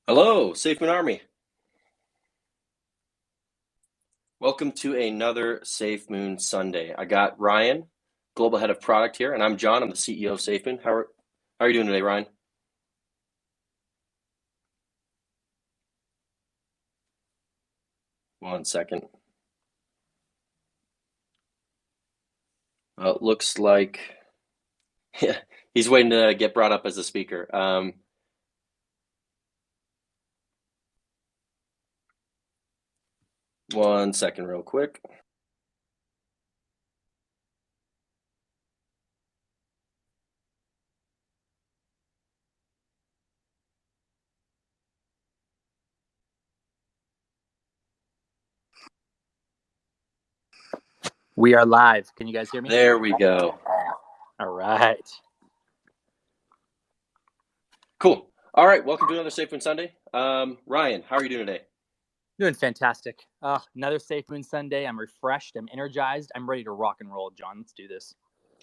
Hello, SafeMoon Army. Welcome to another SafeMoon Sunday. I got Ryan, Global Head of Product here, and I'm John. I'm the CEO of SafeMoon. How are you doing today, Ryan? One second. It looks like he's waiting to get brought up as a speaker. One second, real quick. We are live. Can you guys hear me? There we go. All right. Cool. All right, welcome to another SafeMoon Sunday. Ryan, how are you doing today? Doing fantastic. Another SafeMoon Sunday. I'm refreshed. I'm energized. I'm ready to rock and roll, John. Let's do this.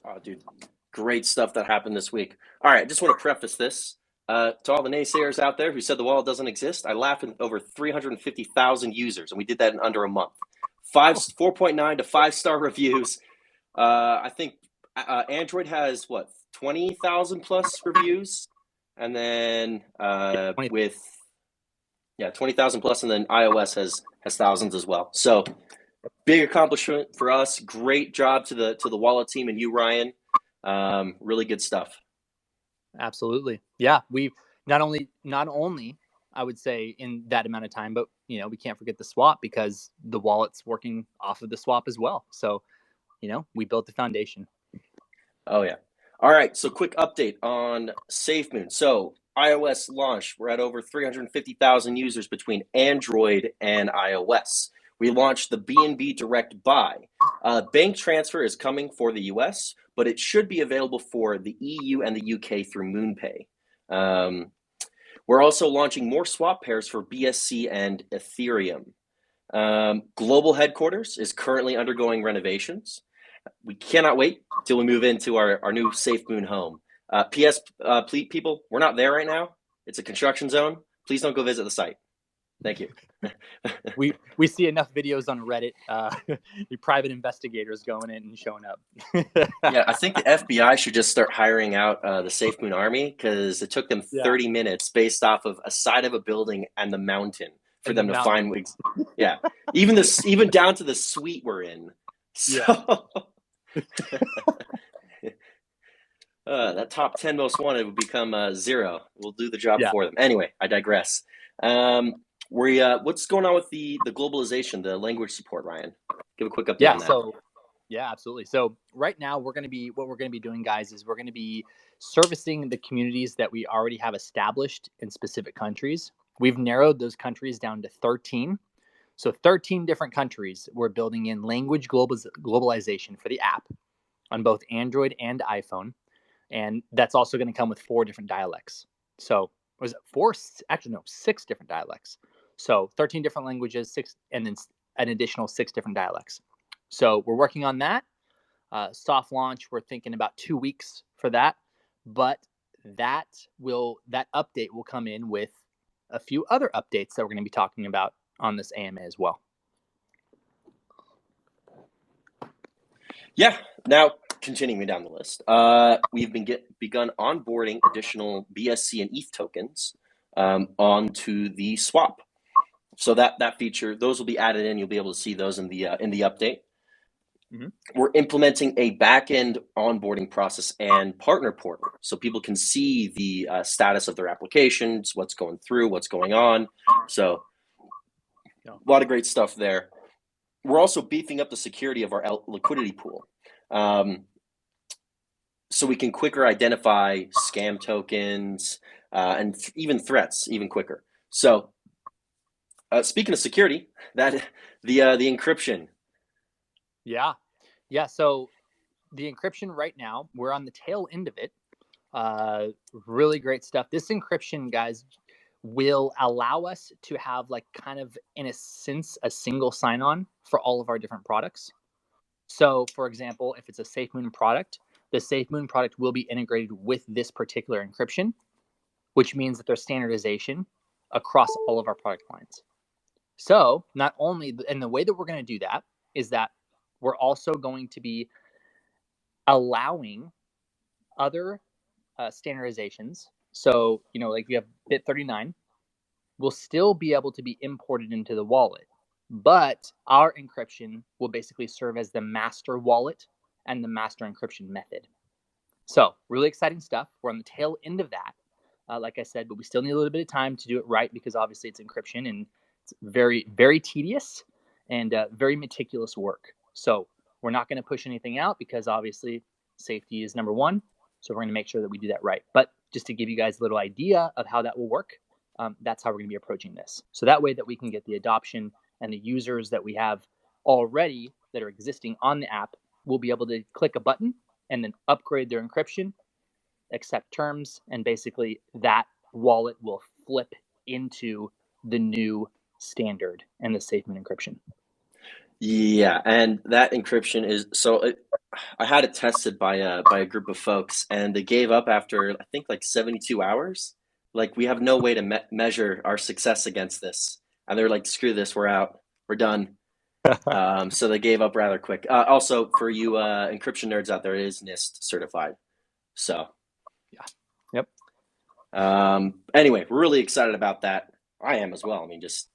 Oh, dude, great stuff that happened this week. All right, I just want to preface this to all the naysayers out there who said the wallet doesn't exist. I laughed at over 350,000 users, and we did that in under a month. 4.9 to 5-star reviews. I think Android has what 20,000 plus reviews, and then with 20,000 plus, and then iOS has thousands as well. So big accomplishment for us. Great job to the wallet team and you, Ryan. Really good stuff. Absolutely. Yeah, we've not only I would say in that amount of time, but we can't forget the swap because the wallet's working off of the swap as well. So, we built the foundation. Oh yeah. All right. So quick update on SafeMoon. So iOS launch. We're at over 350,000 users between Android and iOS. We launched the BNB Direct Buy. Bank transfer is coming for the US, but it should be available for the EU and the UK through MoonPay. We're also launching more swap pairs for BSC and Ethereum. Global headquarters is currently undergoing renovations. We cannot wait till we move into our new SafeMoon home. P.S. Please, people, we're not there right now. It's a construction zone. Please don't go visit the site. Thank you. we see enough videos on Reddit, the private investigators going in and showing up. Yeah, I think the FBI should just start hiring out the SafeMoon Army because it took them 30 minutes based off of a side of a building and the mountain for them to find. Yeah, even down to the suite we're in. So that top 10 most wanted would become 0. We'll do the job for them. Anyway, I digress. What's going on with the globalization, the language support, Ryan? Give a quick update on that. Yeah, absolutely. So right now what we're going to be doing, guys, is we're going to be servicing the communities that we already have established in specific countries. We've narrowed those countries down to 13. So 13 different countries we're building in language globalization for the app on both Android and iPhone. And that's also going to come with 4 different dialects. So was it 4? Actually, no, 6 different dialects. So 13 different languages, 6, and then an additional 6 different dialects. So we're working on that. Soft launch, we're thinking about 2 weeks for that. But that update will come in with a few other updates that we're going to be talking about on this AMA as well. Yeah. Now, continuing down the list, we've begun onboarding additional BSC and ETH tokens onto the swap. So that feature, those will be added in. You'll be able to see those in the update. Mm-hmm. We're implementing a back-end onboarding process and partner portal so people can see the status of their applications, what's going through, what's going on. So a lot of great stuff there. We're also beefing up the security of our liquidity pool so we can quicker identify scam tokens and even threats even quicker. So speaking of security, the encryption. Yeah. So the encryption right now, we're on the tail end of it. Really great stuff. This encryption, guys, will allow us to have kind of, in a sense, a single sign-on for all of our different products. So, for example, if it's a SafeMoon product, the SafeMoon product will be integrated with this particular encryption, which means that there's standardization across all of our product lines. So not only, and the way that we're going to do that is that we're also going to be allowing other standardizations. So, like we have bit 39 will still be able to be imported into the wallet, but our encryption will basically serve as the master wallet and the master encryption method. So really exciting stuff. We're on the tail end of that, like I said, but we still need a little bit of time to do it right because obviously it's encryption and it's very, very tedious and very meticulous work. So we're not going to push anything out because obviously safety is number one. So we're going to make sure that we do that right. But just to give you guys a little idea of how that will work, that's how we're going to be approaching this. So that way that we can get the adoption and the users that we have already that are existing on the app will be able to click a button and then upgrade their encryption, accept terms, and basically that wallet will flip into the new standard and the SafeMoon encryption. Yeah, and that encryption is I had it tested by a group of folks, and they gave up after I think like 72 hours. Like we have no way to measure our success against this, and they're like, "Screw this, we're out, we're done." So they gave up rather quick. Also, for you encryption nerds out there, it is NIST certified. So, yeah, yep. Anyway, we're really excited about that. I am as well. I mean, it's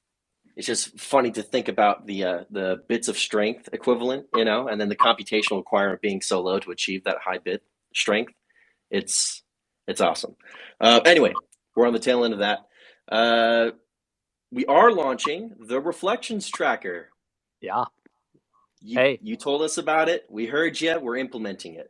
just funny to think about the bits of strength equivalent, and then the computational requirement being so low to achieve that high bit strength. It's awesome. Anyway, we're on the tail end of that. We are launching the Reflections Tracker. Yeah. You told us about it. We heard you. We're implementing it.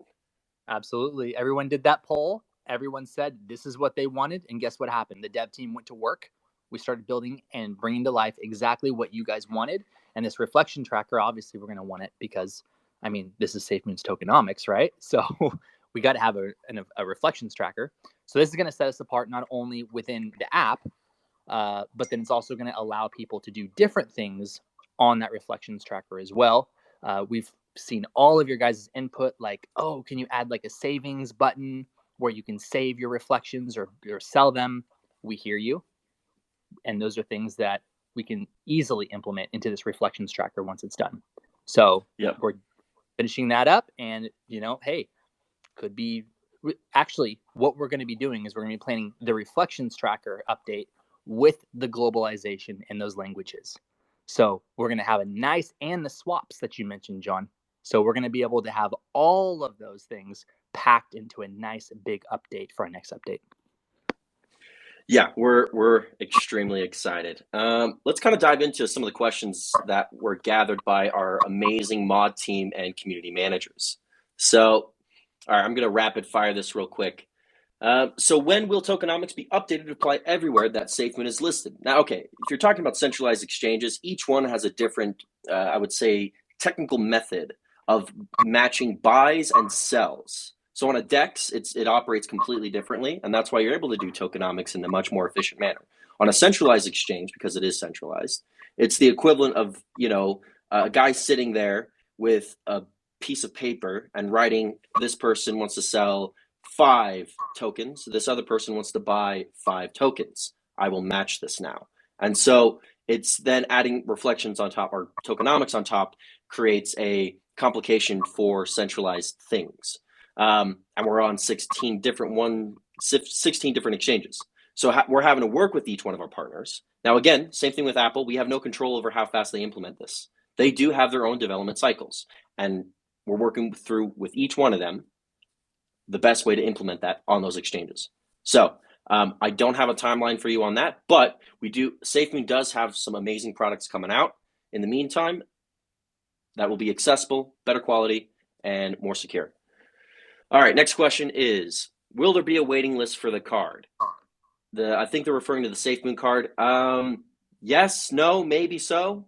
Absolutely. Everyone did that poll. Everyone said this is what they wanted. And guess what happened? The dev team went to work. We started building and bringing to life exactly what you guys wanted. And this reflection tracker, obviously, we're going to want it because, I mean, this is SafeMoon's tokenomics, right? So we got to have a reflections tracker. So this is going to set us apart not only within the app, but then it's also going to allow people to do different things on that reflections tracker as well. We've seen all of your guys' input, like, oh, can you add like a savings button where you can save your reflections or sell them? We hear you. And those are things that we can easily implement into this reflections tracker once it's done. So we're finishing that up, and hey, could be actually what we're going to be doing is we're going to be planning the reflections tracker update with the globalization in those languages. So we're going to have a nice, and the swaps that you mentioned, John. So we're going to be able to have all of those things packed into a nice big update for our next update. Yeah, we're extremely excited. Let's kind of dive into some of the questions that were gathered by our amazing mod team and community managers. So, all right, I'm going to rapid fire this real quick. So when will tokenomics be updated to apply everywhere that SafeMoon is listed? Now, okay, if you're talking about centralized exchanges, each one has a different, I would say, technical method of matching buys and sells. So on a DEX, it operates completely differently, and that's why you're able to do tokenomics in a much more efficient manner. On a centralized exchange, because it is centralized, it's the equivalent of a guy sitting there with a piece of paper and writing, this person wants to sell 5 tokens. This other person wants to buy 5 tokens. I will match this now. And so it's then adding reflections on top, or tokenomics on top, creates a complication for centralized things. And we're on 16 different exchanges. So we're having to work with each one of our partners. Now, again, same thing with Apple. We have no control over how fast they implement this. They do have their own development cycles, and we're working through with each one of them the best way to implement that on those exchanges. So I don't have a timeline for you on that, but SafeMoon does have some amazing products coming out. In the meantime, that will be accessible, better quality, and more secure. All right, next question is, will there be a waiting list for the card? I think they're referring to the SafeMoon card. Yes, no, maybe so.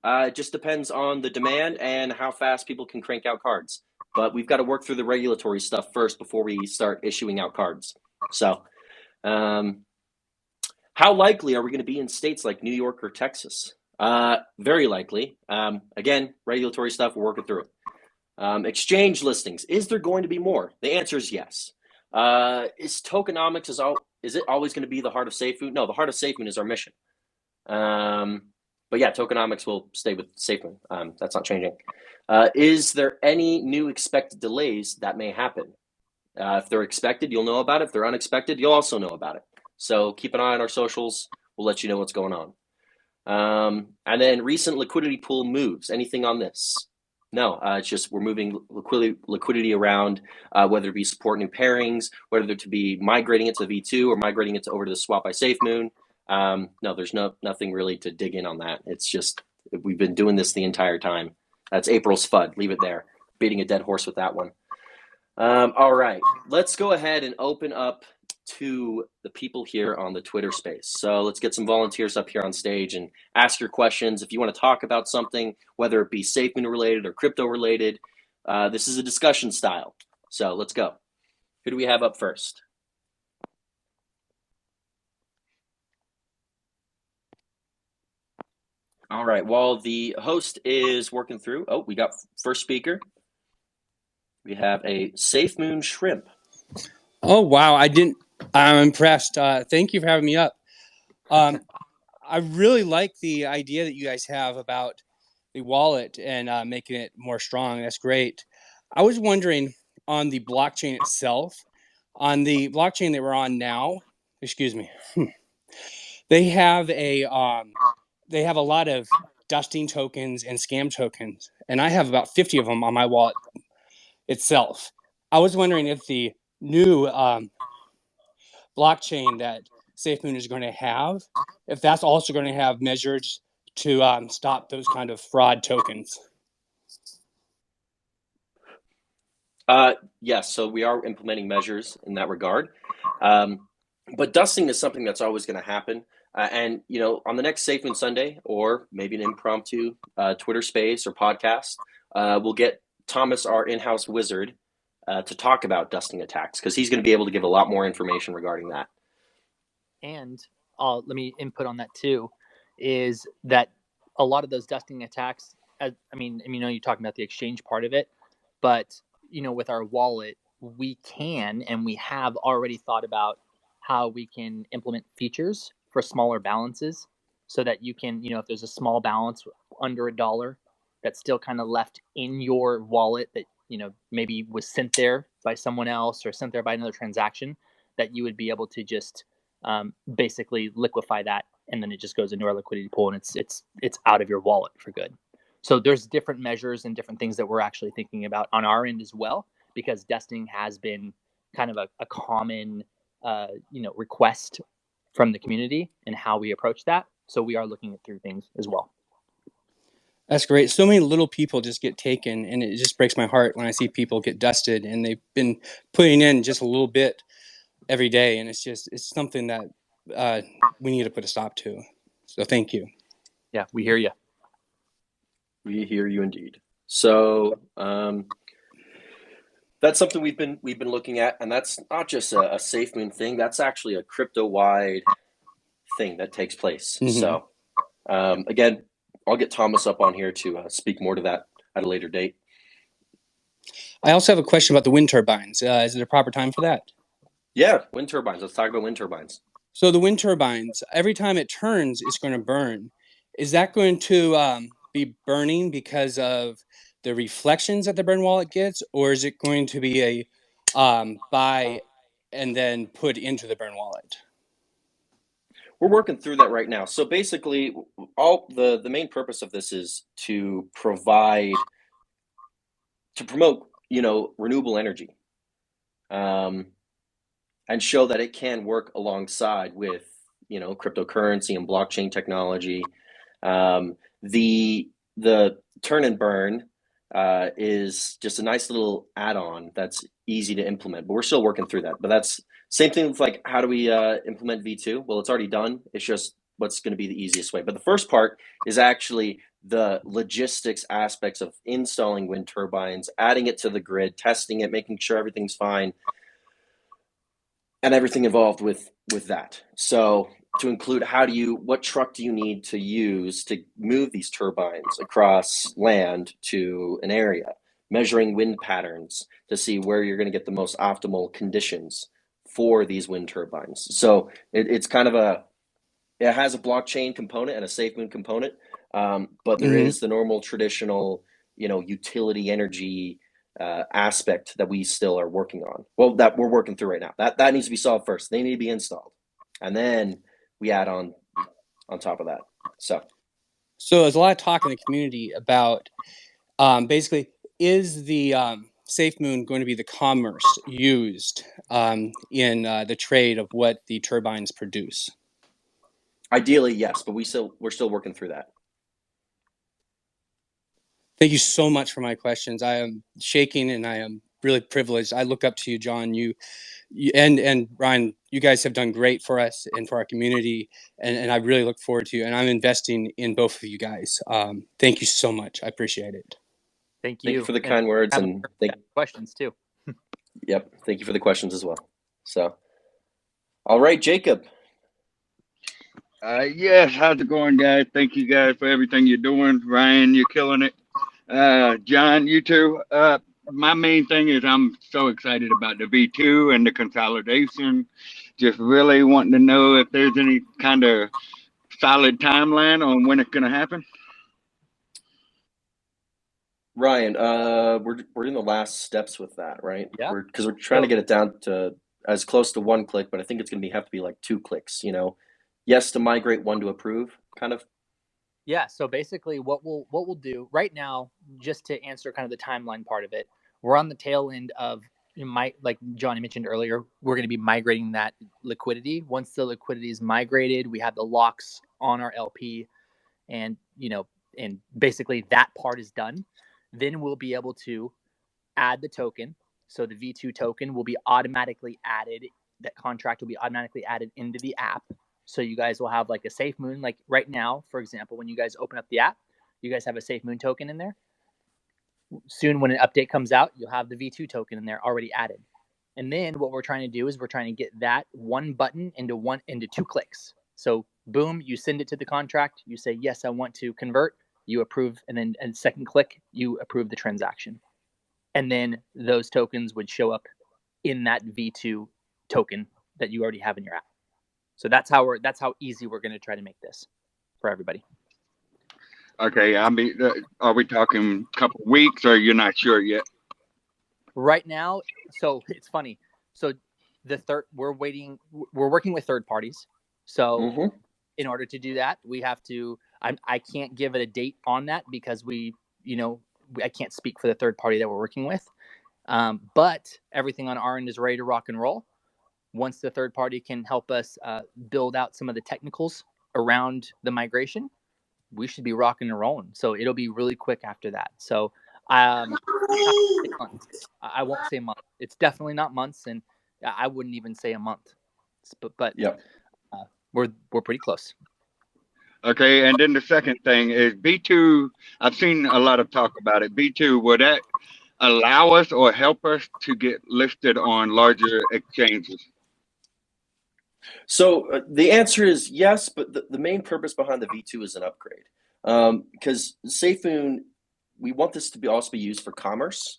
It just depends on the demand and how fast people can crank out cards. But we've got to work through the regulatory stuff first before we start issuing out cards. So how likely are we going to be in states like New York or Texas? Very likely. Again, regulatory stuff, we're working through it. Exchange listings, is there going to be more? The answer is yes. Is tokenomics is it always going to be the heart of SafeMoon? No, the heart of SafeMoon is our mission. But yeah, tokenomics will stay with SafeMoon. That's not changing. Is there any new expected delays that may happen? If they're expected, you'll know about it. If they're unexpected, you'll also know about it. So keep an eye on our socials. We'll let you know what's going on. And then recent liquidity pool moves. Anything on this? No, it's just we're moving liquidity around, whether it be support new pairings, whether it to be migrating it to V2 or migrating it over to the swap by SafeMoon. No, there's nothing really to dig in on that. It's just we've been doing this the entire time. That's April's FUD. Leave it there. Beating a dead horse with that one. All right, let's go ahead and open up to the people here on the Twitter space. So let's get some volunteers up here on stage and ask your questions. If you want to talk about something, whether it be SafeMoon related or crypto related, this is a discussion style. So let's go. Who do we have up first? All right, while the host is working through, we got first speaker. We have a SafeMoon shrimp. Oh, wow. I'm impressed. Thank you for having me up. I really like the idea that you guys have about the wallet and making it more strong. That's great. I was wondering on the blockchain itself, on the blockchain that we're on now, excuse me, they have a lot of dusting tokens and scam tokens, and I have about 50 of them on my wallet itself. I was wondering if the new blockchain that SafeMoon is going to have, if that's also going to have measures to stop those kind of fraud tokens. Yes, so we are implementing measures in that regard. But dusting is something that's always going to happen. And, on the next SafeMoon Sunday, or maybe an impromptu Twitter space or podcast, we'll get Thomas, our in-house wizard, to talk about dusting attacks, because he's going to be able to give a lot more information regarding that. And let me input on that too, is that a lot of those dusting attacks, you're talking about the exchange part of it, but, with our wallet, we can, and we have already thought about how we can implement features for smaller balances so that you can, if there's a small balance under $1 that's still kind of left in your wallet that, maybe was sent there by someone else or sent there by another transaction, that you would be able to just basically liquefy that, and then it just goes into our liquidity pool, and it's out of your wallet for good. So there's different measures and different things that we're actually thinking about on our end as well, because dusting has been kind of a common request from the community and how we approach that. So we are looking through things as well. That's great. So many little people just get taken, and it just breaks my heart when I see people get dusted, and they've been putting in just a little bit every day, and it's something that we need to put a stop to. So thank you. Yeah, we hear you. We hear you indeed. So that's something we've been looking at, and that's not just a SafeMoon thing. That's actually a crypto-wide thing that takes place. Mm-hmm. So again, I'll get Thomas up on here to speak more to that at a later date. I also have a question about the wind turbines. Is it a proper time for that? Yeah, wind turbines. Let's talk about wind turbines. So the wind turbines, every time it turns, it's going to burn. Is that going to be burning because of the reflections that the burn wallet gets, or is it going to be a buy and then put into the burn wallet? We're working through that right now. So basically, all the main purpose of this is to promote, renewable energy, and show that it can work alongside with, cryptocurrency and blockchain technology. The turn and burn is just a nice little add-on that's easy to implement, but we're still working through that. But that's same thing with like, how do we implement V2? Well, it's already done. It's just what's going to be the easiest way. But the first part is actually the logistics aspects of installing wind turbines, adding it to the grid, testing it, making sure everything's fine, and everything involved with that. So to include, what truck do you need to use to move these turbines across land to an area, measuring wind patterns to see where you're going to get the most optimal conditions for these wind turbines. So it's kind of it has a blockchain component and a SafeMoon component, but there is the normal traditional, utility energy aspect that we still are working on. Well, that we're working through right now. That needs to be solved first. They need to be installed, and then we add on top of that. So there's a lot of talk in the community about basically, is the SafeMoon going to be the commerce used in the trade of what the turbines produce? Ideally, yes, but we're still working through that. Thank you so much for my questions. I am shaking and I am really privileged. I look up to you, John. You and Ryan, you guys have done great for us and for our community, and I really look forward to you. And I'm investing in both of you guys. Thank you so much. I appreciate it. Thank you. Thank you for the kind words, and questions too. Yep. Thank you for the questions as well. So, all right, Jacob. Yes, how's it going, guys? Thank you guys for everything you're doing. Ryan, you're killing it. John, you too. My main thing is I'm so excited about the V2 and the consolidation. Just really wanting to know if there's any kind of solid timeline on when it's going to happen. Ryan, we're in the last steps with that, right? Yeah. Because we're trying to get it down to as close to 1 click, but I think it's going to have to be like 2 clicks. Yes to migrate, 1 to approve, kind of. Yeah. So basically, what we'll do right now, just to answer kind of the timeline part of it, we're on the tail end of like Johnny mentioned earlier, we're going to be migrating that liquidity. Once the liquidity is migrated, we have the locks on our LP, and and basically that part is done. Then we'll be able to add the token. So the V2 token will be automatically added. That contract will be automatically added into the app. So you guys will have like a SafeMoon. Like right now, for example, when you guys open up the app, you guys have a SafeMoon token in there. Soon, when an update comes out, you'll have the V2 token in there already added. And then what we're trying to do is we're trying to get that one button into 2 clicks. So boom, you send it to the contract. You say, yes, I want to convert. You approve. And then a second click, you approve the transaction. And then those tokens would show up in that V2 token that you already have in your app. So that's how easy we're going to try to make this for everybody. Okay, I mean, are we talking a couple weeks, or you're not sure yet? Right now, so it's funny. So we're working with third parties. So in order to do that, we have to. I can't give it a date on that because I can't speak for the third party that we're working with. But everything on our end is ready to rock and roll. Once the third party can help us build out some of the technicals around the migration, we should be rocking and rolling. So it'll be really quick after that. So I won't say months. It's definitely not months, and I wouldn't even say a month. But yep. We're pretty close. Okay, and then the second thing is V2. I've seen a lot of talk about it. V2, will that allow us or help us to get listed on larger exchanges? So the answer is yes, but the main purpose behind the V2 is an upgrade. Because SafeMoon, we want this to also be used for commerce.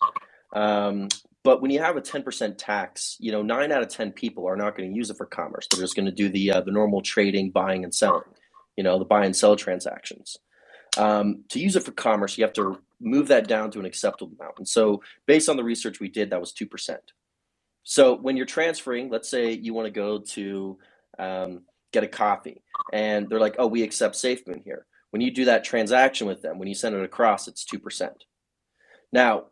But when you have a 10% tax, 9 out of 10 people are not going to use it for commerce. They're just going to do the normal trading, buying and selling, the buy and sell transactions. To use it for commerce, you have to move that down to an acceptable amount. And so based on the research we did, that was 2%. So when you're transferring, let's say you want to go to get a coffee, and they're like, oh, we accept SafeMoon here. When you do that transaction with them, when you send it across, it's 2%. Now,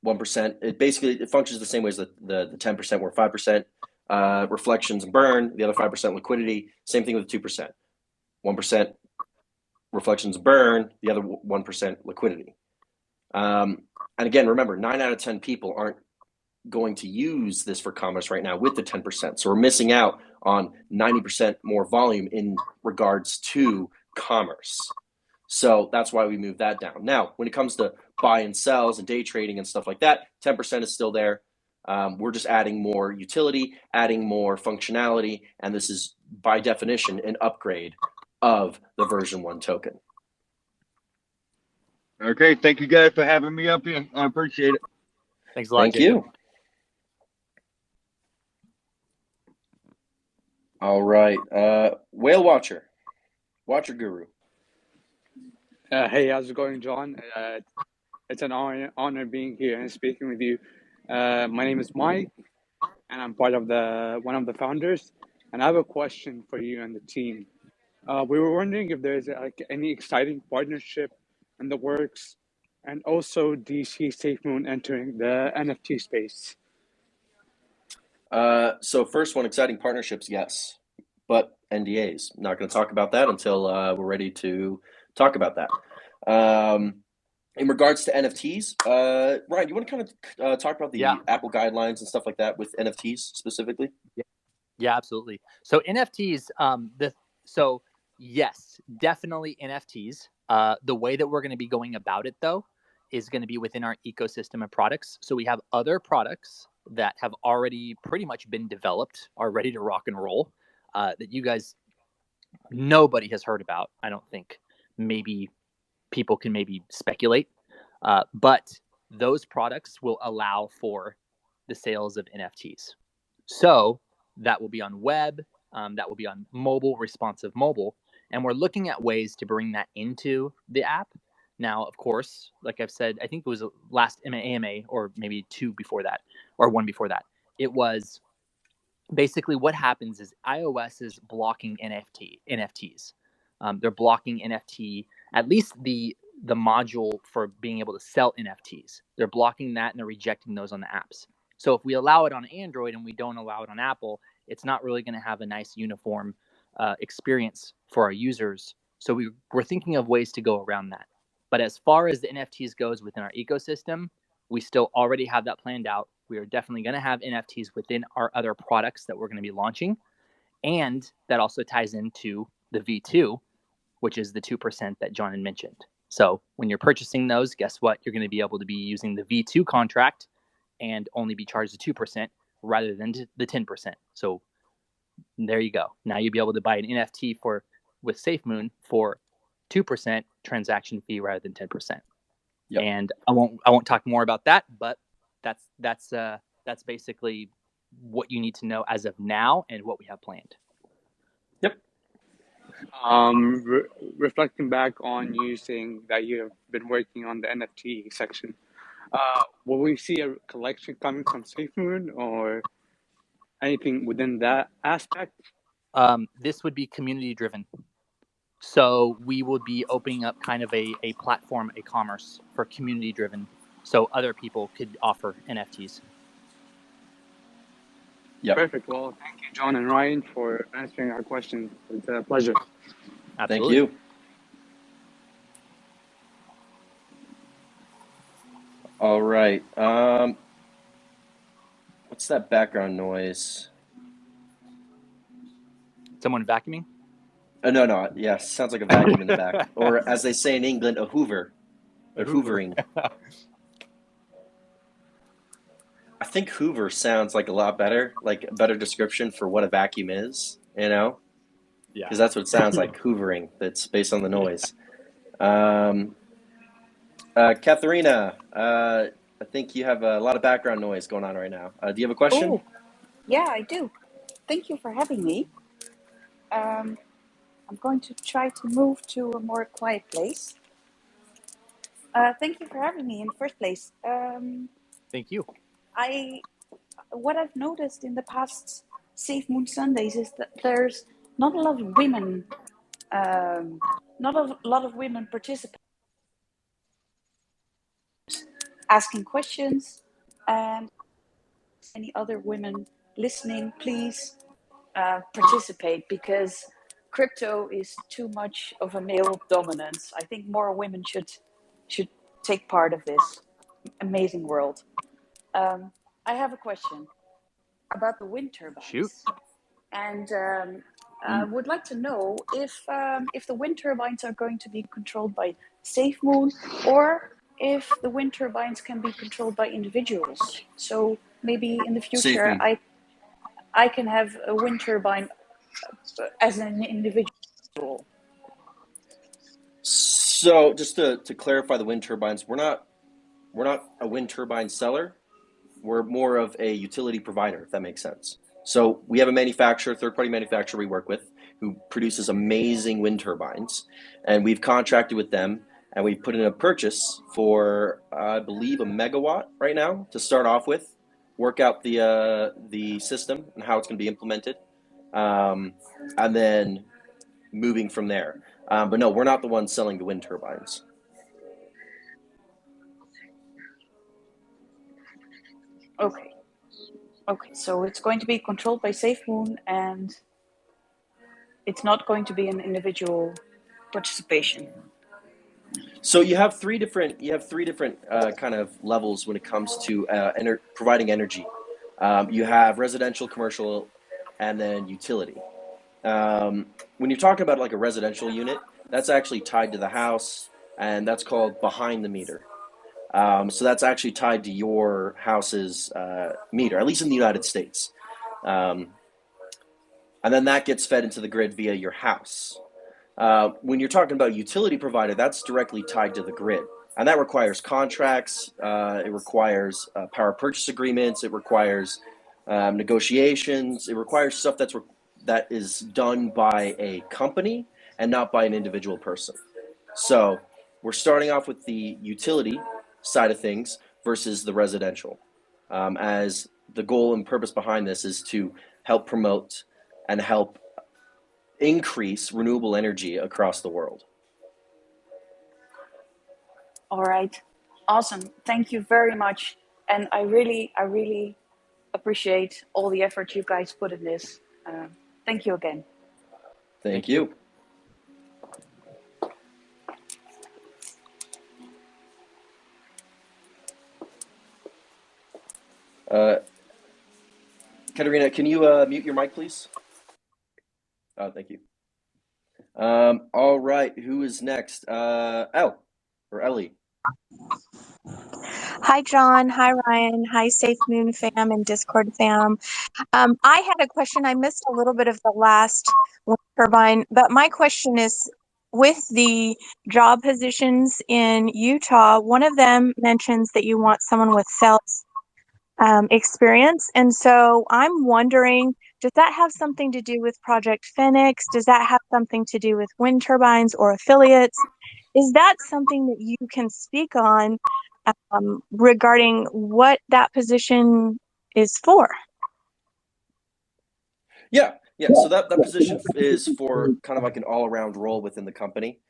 1%, it functions the same way as the 10%, where 5% reflections and burn, the other 5% liquidity. Same thing with the 2%. 1% reflections burn, the other 1% liquidity. And again, remember, 9 out of 10 people aren't going to use this for commerce right now with the 10%. So we're missing out on 90% more volume in regards to commerce. So that's why we moved that down. Now, when it comes to buy and sells and day trading and stuff like that, 10% is still there. We're just adding more utility, adding more functionality, and this is by definition an upgrade of the version 1 token. Okay, thank you guys for having me up here. I appreciate it. Thanks a lot. Thank you. All right. Whale Watcher, Watcher Guru. Hey, how's it going, John? It's an honor being here and speaking with you. My name is Mike, and I'm part of one of the founders. And I have a question for you and the team. We were wondering if there's like any exciting partnership in the works, and also do you see SafeMoon entering the NFT space? So first one, exciting partnerships, yes, but NDAs. Not going to talk about that until we're ready to talk about that. In regards to NFTs, Ryan, you want to kind of talk about the Apple guidelines and stuff like that with NFTs specifically? Yeah, absolutely. So NFTs, so yes, definitely NFTs. The way that we're going to be going about it, though, is going to be within our ecosystem of products. So we have other products that have already pretty much been developed, are ready to rock and roll, that you guys, nobody has heard about. I don't think. Maybe people can maybe speculate, but those products will allow for the sales of NFTs. So that will be on web, that will be on mobile, responsive mobile, and we're looking at ways to bring that into the app. Now, of course, like I've said, I think it was last AMA or maybe two before that, or one before that. It was basically what happens is iOS is blocking NFTs. They're blocking NFT, at least the module for being able to sell NFTs. They're blocking that and they're rejecting those on the apps. So if we allow it on Android and we don't allow it on Apple, it's not really going to have a nice uniform experience for our users. So we're thinking of ways to go around that. But as far as the NFTs goes within our ecosystem, we still already have that planned out. We are definitely going to have NFTs within our other products that we're going to be launching. And that also ties into the V2, which is the 2% that John had mentioned. So when you're purchasing those, guess what? You're going to be able to be using the V2 contract and only be charged the 2% rather than the 10%. So there you go. Now you'll be able to buy an NFT with SafeMoon for 2% transaction fee rather than 10%. Yep. And I won't talk more about that, but that's basically what you need to know as of now and what we have planned. Yep. Reflecting back on you saying that you have been working on the NFT section, will we see a collection coming from SafeMoon or anything within that aspect? This would be community driven. So we would be opening up kind of a platform, a commerce for community driven. So other people could offer NFTs. Yeah. Perfect. Well, thank you, John and Ryan, for answering our questions. It's a pleasure. Absolutely. Thank you. All right. What's that background noise? Someone vacuuming? No. Yeah, sounds like a vacuum in the back. Or as they say in England, a hoover. They're hoovering. I think hoover sounds like a lot better, like a better description for what a vacuum is, you know? Yeah. Because that's what it sounds like, hoovering. That's based on the noise. Katharina, I think you have a lot of background noise going on right now. Do you have a question? Oh, yeah, I do. Thank you for having me. I'm going to try to move to a more quiet place. Thank you for having me in the first place. Thank you. What I've noticed in the past SafeMoon Sundays is that there's not a lot of women, participating, asking questions, and any other women listening, please participate, because crypto is too much of a male dominance. I think more women should take part of this amazing world. I have a question about the wind turbines. Shoot. And I would like to know if the wind turbines are going to be controlled by SafeMoon, or if the wind turbines can be controlled by individuals. So maybe in the future, I can have a wind turbine as an individual. So just to clarify the wind turbines, we're not a wind turbine seller. We're more of a utility provider, if that makes sense. So we have a manufacturer, third-party manufacturer we work with, who produces amazing wind turbines, and we've contracted with them, and we've put in a purchase for, I believe, a megawatt right now to start off with, work out the system and how it's going to be implemented, and then moving from there. But no, we're not the ones selling the wind turbines. Okay. Okay, so it's going to be controlled by SafeMoon, and it's not going to be an individual participation. So you have three different kind of levels when it comes to providing energy. You have residential, commercial, and then utility. When you're talking about like a residential unit, that's actually tied to the house, and that's called behind the meter. So that's actually tied to your house's meter, at least in the United States. And then that gets fed into the grid via your house. When you're talking about utility provider, that's directly tied to the grid. And that requires contracts, it requires power purchase agreements, it requires negotiations, it requires stuff that is done by a company and not by an individual person. So we're starting off with the utility side of things versus the residential, as the goal and purpose behind this is to help promote and help increase renewable energy across the world. All right. Awesome. Thank you very much. And I really appreciate all the effort you guys put in this. Thank you again. Thank you. Katerina, can you mute your mic, please? Oh, thank you. All right, who is next? Ellie. Hi, John. Hi, Ryan. Hi, SafeMoon fam and Discord fam. I had a question. I missed a little bit of the last wind turbine, but my question is with the job positions in Utah, one of them mentions that you want someone with sales experience. And so I'm wondering, does that have something to do with Project Phoenix? Does that have something to do with wind turbines or affiliates? Is that something that you can speak on regarding what that position is for? Yeah. So that position is for kind of like an all-around role within the company.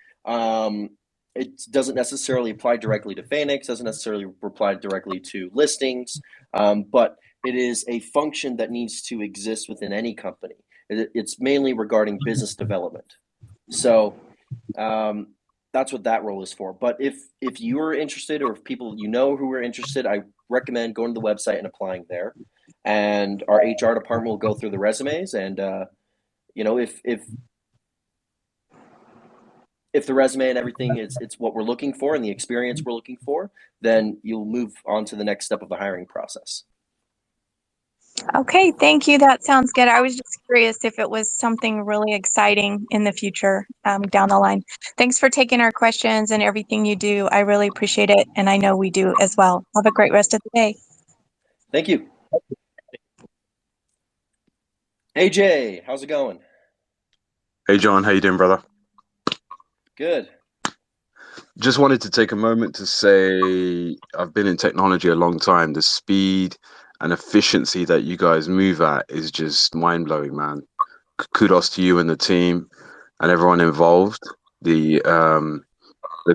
It doesn't necessarily apply directly to Phoenix, doesn't necessarily apply directly to listings, but it is a function that needs to exist within any company. It's mainly regarding business development. So that's what that role is for. But if you are interested, or if people you know who are interested, I recommend going to the website and applying there. And our HR department will go through the resumes, and if the resume and everything it's what we're looking for and the experience we're looking for, then you'll move on to the next step of the hiring process. Okay, thank you. That sounds good. I was just curious if it was something really exciting in the future down the line. Thanks for taking our questions and everything you do. I really appreciate it, and I know we do as well. Have a great rest of the day. Thank you. AJ, how's it going? Hey, John. How you doing, brother? Good. Just wanted to take a moment to say I've been in technology a long time. The speed and efficiency that you guys move at is just mind-blowing, man. Kudos to you and the team and everyone involved. The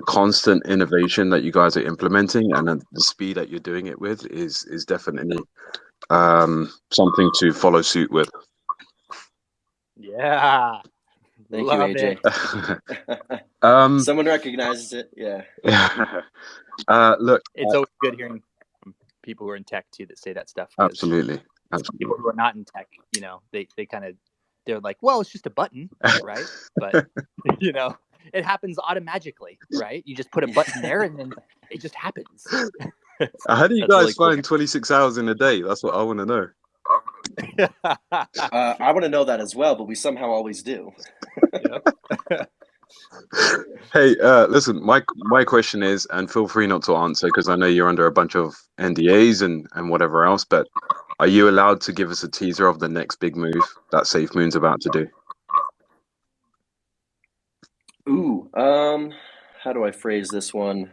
constant innovation that you guys are implementing and the speed that you're doing it with is definitely something to follow suit with. Yeah. Thank you, AJ. Someone recognizes it. Yeah. Look, it's always good hearing from people who are in tech too that say that stuff. Absolutely. People who are not in tech, they're like, well, it's just a button, right? But it happens automatically, right? You just put a button there and then it just happens. How do you guys find 26 hours in a day? That's what I want to know. I want to know that as well, but we somehow always do. Hey, listen, my question is, and feel free not to answer because I know you're under a bunch of NDAs and whatever else, but Are you allowed to give us a teaser of the next big move that SafeMoon's about to do? Ooh, how do I phrase this one?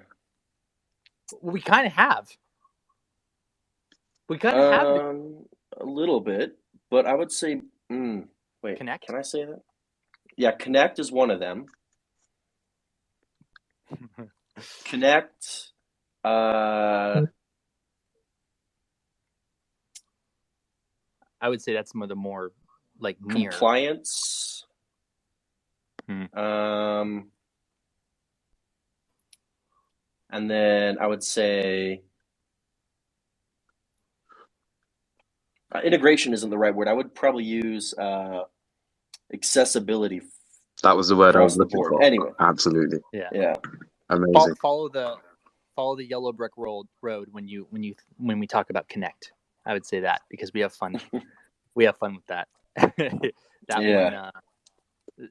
We kind of have. We kind of have a little bit, but I would say, wait, Connect. Can I say that? Yeah, Connect is one of them. Connect. I would say that's some of the more like near compliance. And then I would say integration isn't the right word. I would probably use accessibility. That was the word I was across the looking board. for. Anyway, Absolutely. Yeah. Amazing. Follow the yellow brick road when we talk about Connect. I would say that because we have fun. We have fun with that.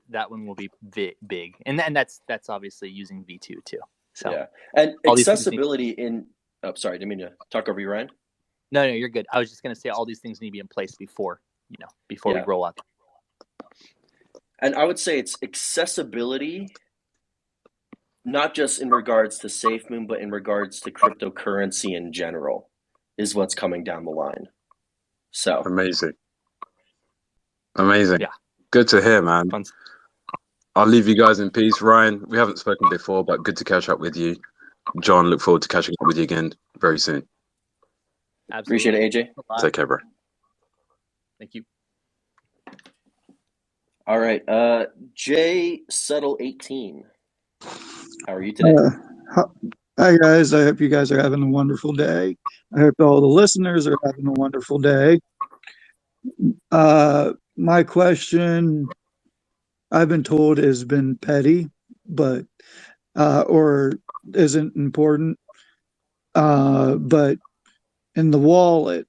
That one will be big, and that's obviously using V2 too. So yeah, and accessibility in. Oh, sorry, didn't mean to talk over you, Ryan. No, you're good. I was just going to say all these things need to be in place before we roll out. And I would say it's accessibility, not just in regards to SafeMoon, but in regards to cryptocurrency in general, is what's coming down the line. So amazing. Yeah, good to hear, man. Fun. I'll leave you guys in peace. Ryan, we haven't spoken before, but good to catch up with you. John, look forward to catching up with you again very soon. Absolutely. Appreciate it, AJ. Take care, bro. Thank you. All right, Jay Settle 18. How are you today? Hi guys, I hope you guys are having a wonderful day. I hope all the listeners are having a wonderful day. My question, I've been told, has been petty, but or isn't important. But in the wallet,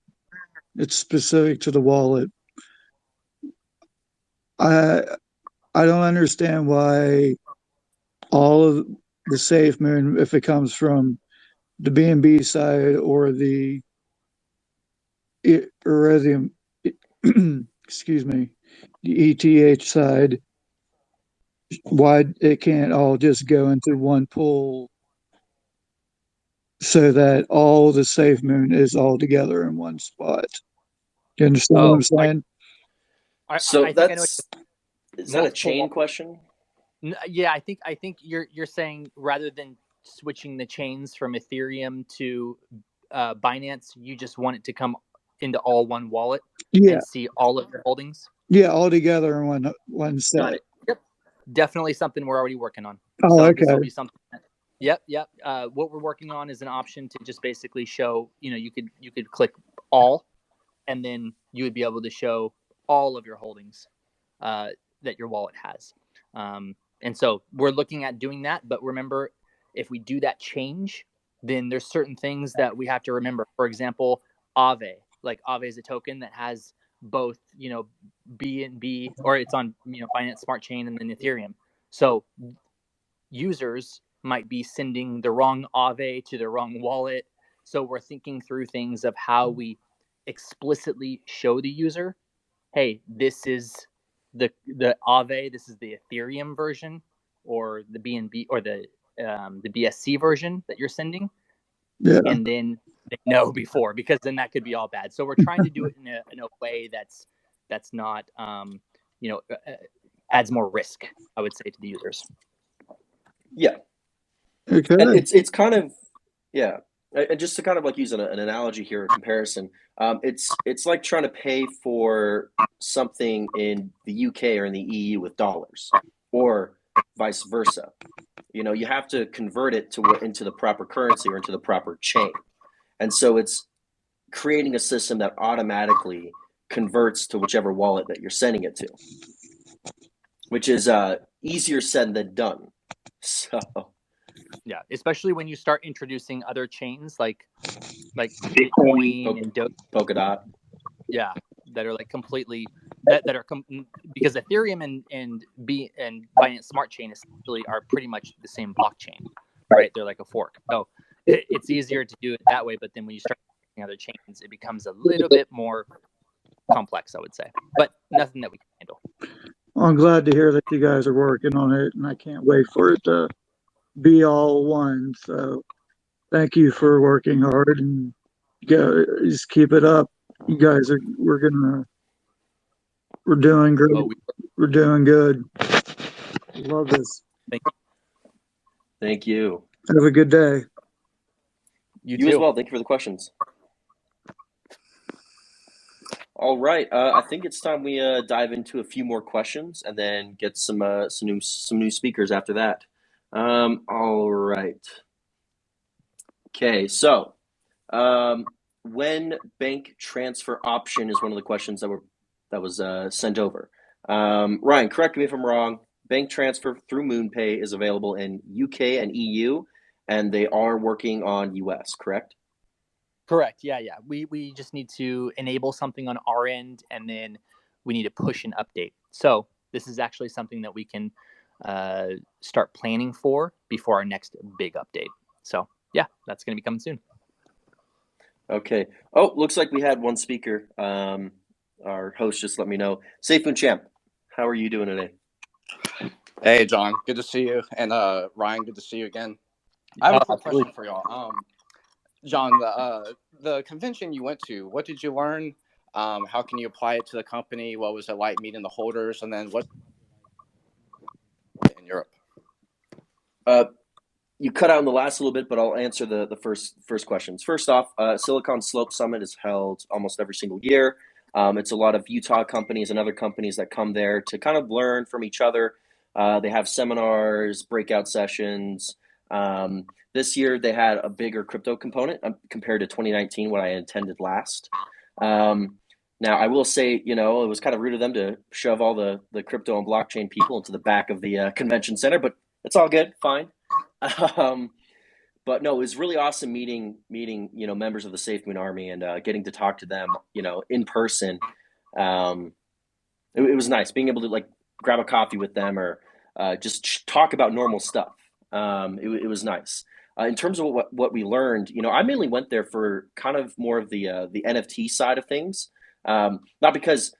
it's specific to the wallet. I don't understand why all of the SafeMoon, if it comes from the BNB side or the excuse me, the ETH side, why it can't all just go into one pool so that all the SafeMoon is all together in one spot. You understand what I'm saying? So I think is that a chain question? Yeah, I think you're saying rather than switching the chains from Ethereum to Binance, you just want it to come into all one wallet and see all of your holdings. Yeah, all together in one set. Got it. Yep, definitely something we're already working on. Oh, so okay. This will be something. Yep. What we're working on is an option to just basically show. You could click all, and then you would be able to show all of your holdings that your wallet has. And so we're looking at doing that. But remember, if we do that change, then there's certain things that we have to remember. For example, Aave. Like Aave is a token that has both, BNB, or it's on, Binance Smart Chain and then Ethereum. So users might be sending the wrong Aave to the wrong wallet. So we're thinking through things of how we explicitly show the user, hey, this is the Aave, this is the Ethereum version, or the BNB, or the BSC version that you're sending. Yeah. And then they know before, because then that could be all bad. So we're trying to do it in a way that's not adds more risk, I would say, to the users. Yeah. Okay. And it's kind of, yeah. And just to kind of like use an analogy here, a comparison, it's like trying to pay for something in the UK or in the EU with dollars, or vice versa. You have to convert it into the proper currency or into the proper chain. And so it's creating a system that automatically converts to whichever wallet that you're sending it to, which is easier said than done. So yeah, especially when you start introducing other chains like Bitcoin and Polkadot. Yeah, that are like completely that are because Ethereum and Binance Smart Chain essentially are pretty much the same blockchain, right? They're like a fork. So it's easier to do it that way. But then when you start other chains, it becomes a little bit more complex, I would say, but nothing that we can handle. Well, I'm glad to hear that you guys are working on it, and I can't wait for it to be all one. So thank you for working hard, and just keep it up. You guys are we're doing great. Oh, We're doing good. Love this. Thank you. Have a good day. You as too. well. Thank you for the questions. All right. I think it's time we dive into a few more questions and then get some new speakers after that. All right. Okay. So, when bank transfer option is one of the questions that was sent over. Ryan, correct me if I'm wrong. Bank transfer through MoonPay is available in UK and EU, and they are working on US, correct? Correct. Yeah. We just need to enable something on our end, and then we need to push an update. So this is actually something that we can start planning for before our next big update. So yeah, that's going to be coming soon. Okay. Oh, looks like we had one speaker. Our host just let me know. SafeMoon Champ, how are you doing today? Hey, John. Good to see you. And Ryan, good to see you again. I have a quick question for y'all. John, the convention you went to, what did you learn? How can you apply it to the company? What was it like meeting the holders? And then what in Europe? You cut out in the last little bit, but I'll answer the first questions. First off, Silicon Slope Summit is held almost every single year. It's a lot of Utah companies and other companies that come there to kind of learn from each other. They have seminars, breakout sessions. This year they had a bigger crypto component compared to 2019, what I intended last. Now, I will say, it was kind of rude of them to shove all the crypto and blockchain people into the back of the convention center, but it's all good, fine. But no, it was really awesome meeting members of the SafeMoon Army and getting to talk to them, in person. It was nice being able to grab a coffee with them or just talk about normal stuff. It was nice. In terms of what we learned, I mainly went there for kind of more of the NFT side of things. Not because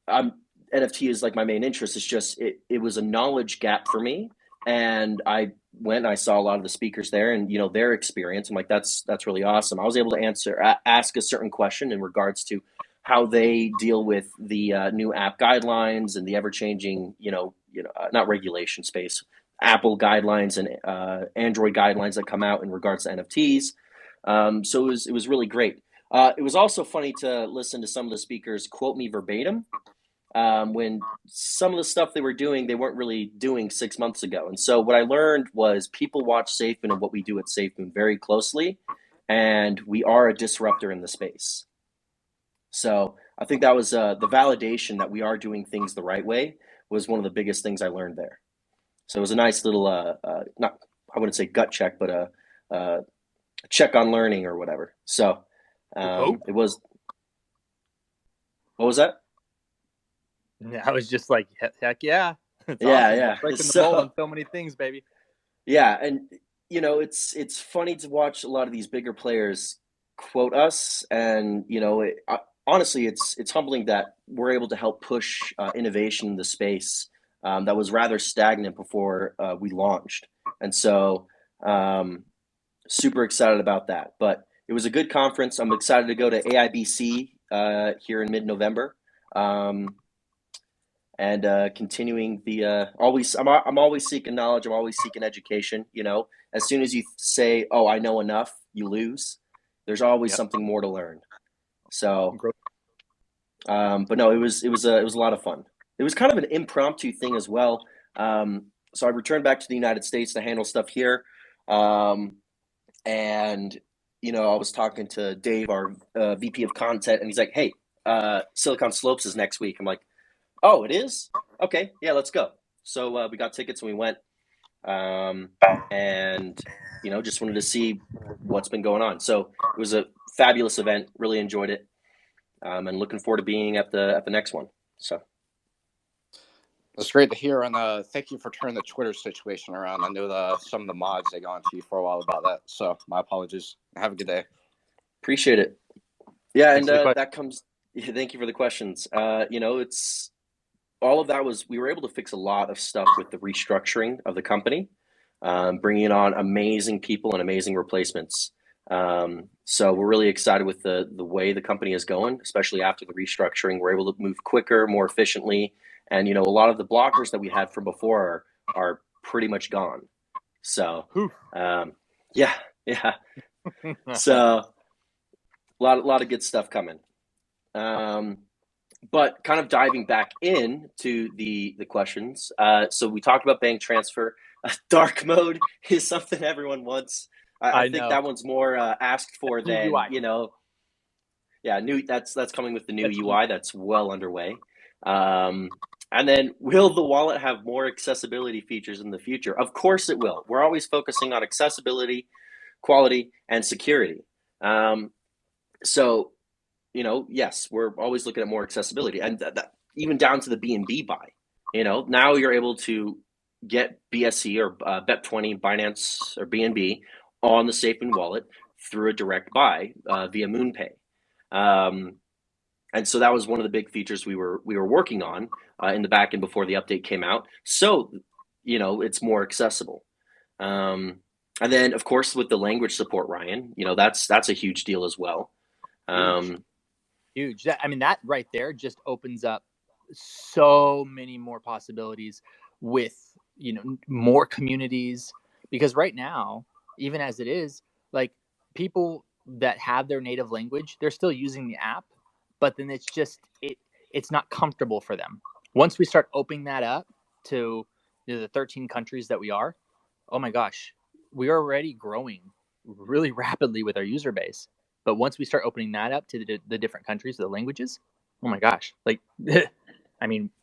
NFT is my main interest. It's just it was a knowledge gap for me, and I went and I saw a lot of the speakers there and their experience. I'm like, that's really awesome. I was able to ask a certain question in regards to how they deal with the new app guidelines and the ever-changing not regulation space, Apple guidelines and Android guidelines that come out in regards to NFTs. So it was really great. It was also funny to listen to some of the speakers quote me verbatim when some of the stuff they were doing, they weren't really doing 6 months ago. And so what I learned was people watch SafeMoon and what we do at SafeMoon very closely, and we are a disruptor in the space. So I think that was the validation that we are doing things the right way was one of the biggest things I learned there. So it was a nice little, not, I wouldn't say gut check, but a check on learning or whatever. So it was, what was that? I was just like, heck yeah. It's yeah, awesome. yeah. Breaking the mold on so many things, baby. Yeah, and it's funny to watch a lot of these bigger players quote us, and honestly, it's humbling that we're able to help push innovation in the space that was rather stagnant before we launched, and so super excited about that. But it was a good conference. I'm excited to go to AIBC here in mid-November. And continuing the I'm always seeking knowledge. I'm always seeking education. As soon as you say, "Oh, I know enough," you lose. There's always something more to learn. So, but no, it was a lot of fun. It was kind of an impromptu thing as well. So I returned back to the United States to handle stuff here, and I was talking to Dave, our VP of content, and he's like, "Hey, Silicon Slopes is next week." I'm like, "Oh, it is? Okay, yeah, let's go." So we got tickets and we went, and just wanted to see what's been going on. So it was a fabulous event. Really enjoyed it, and looking forward to being at the next one. So that's great to hear, and thank you for turning the Twitter situation around. I know some of the mods they got onto you for a while about that, so my apologies. Have a good day. Appreciate it. Yeah, Thanks and for the question. that comes. Thank you for the questions. It's all of that was we were able to fix a lot of stuff with the restructuring of the company, bringing on amazing people and amazing replacements. So we're really excited with the way the company is going, especially after the restructuring. We're able to move quicker, more efficiently, and a lot of the blockers that we had from before are pretty much gone. So yeah, yeah. So a lot of good stuff coming. But kind of diving back into the questions. So we talked about bank transfer. Dark mode is something everyone wants. I think know. that one's more asked for New than UI. Yeah, new. That's coming with the new UI. That's well underway. And then, will the wallet have more accessibility features in the future? Of course, it will. We're always focusing on accessibility, quality, and security. So yes, we're always looking at more accessibility, and even down to the BNB buy. Now you're able to get BSC or BEP20, Binance or BNB on the SafeMoon wallet through a direct buy via MoonPay. And so that was one of the big features we were working on in the back end before the update came out. So it's more accessible. And then of course with the language support, Ryan, that's a huge deal as well. Huge. That right there just opens up so many more possibilities with more communities, because right now, even as it is, like, people that have their native language, they're still using the app, but then it's not comfortable for them. Once we start opening that up to the 13 countries that we are, oh my gosh, we are already growing really rapidly with our user base. But once we start opening that up to the different countries, the languages, oh my gosh, like, we're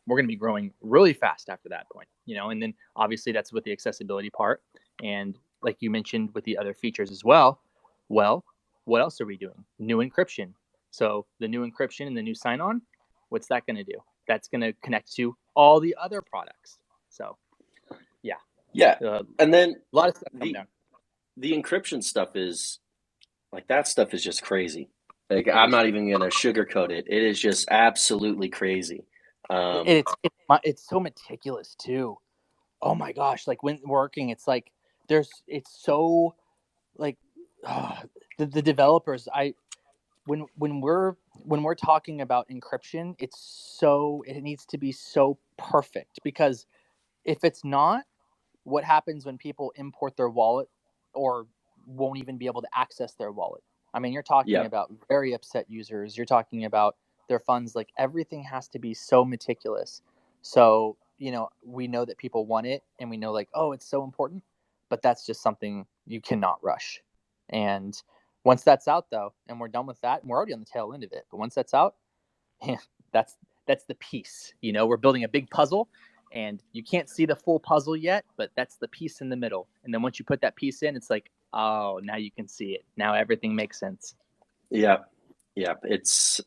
going to be growing really fast after that point, and then obviously that's with the accessibility part. And like you mentioned with the other features as well, what else are we doing? New encryption. So the new encryption and the new sign-on, what's that going to do? That's going to connect to all the other products. So yeah. And then a lot of stuff coming down. The encryption stuff is that stuff is just crazy. Like, I'm not even gonna sugarcoat it. It is just absolutely crazy. It's so meticulous too. Oh my gosh! Like, when working, it's like it's so like the developers. When we're talking about encryption, it needs to be so perfect, because if it's not, what happens when people import their wallet or won't even be able to access their wallet? You're talking about very upset users. You're talking about their funds. Like, everything has to be so meticulous. So, we know that people want it, and we know, like, oh, it's so important, but that's just something you cannot rush. And once that's out, though, and we're done with that, and we're already on the tail end of it, but once that's out, that's the piece. We're building a big puzzle, and you can't see the full puzzle yet, but that's the piece in the middle. And then once you put that piece in, it's like, oh, now you can see it. Now everything makes sense. Yeah. It's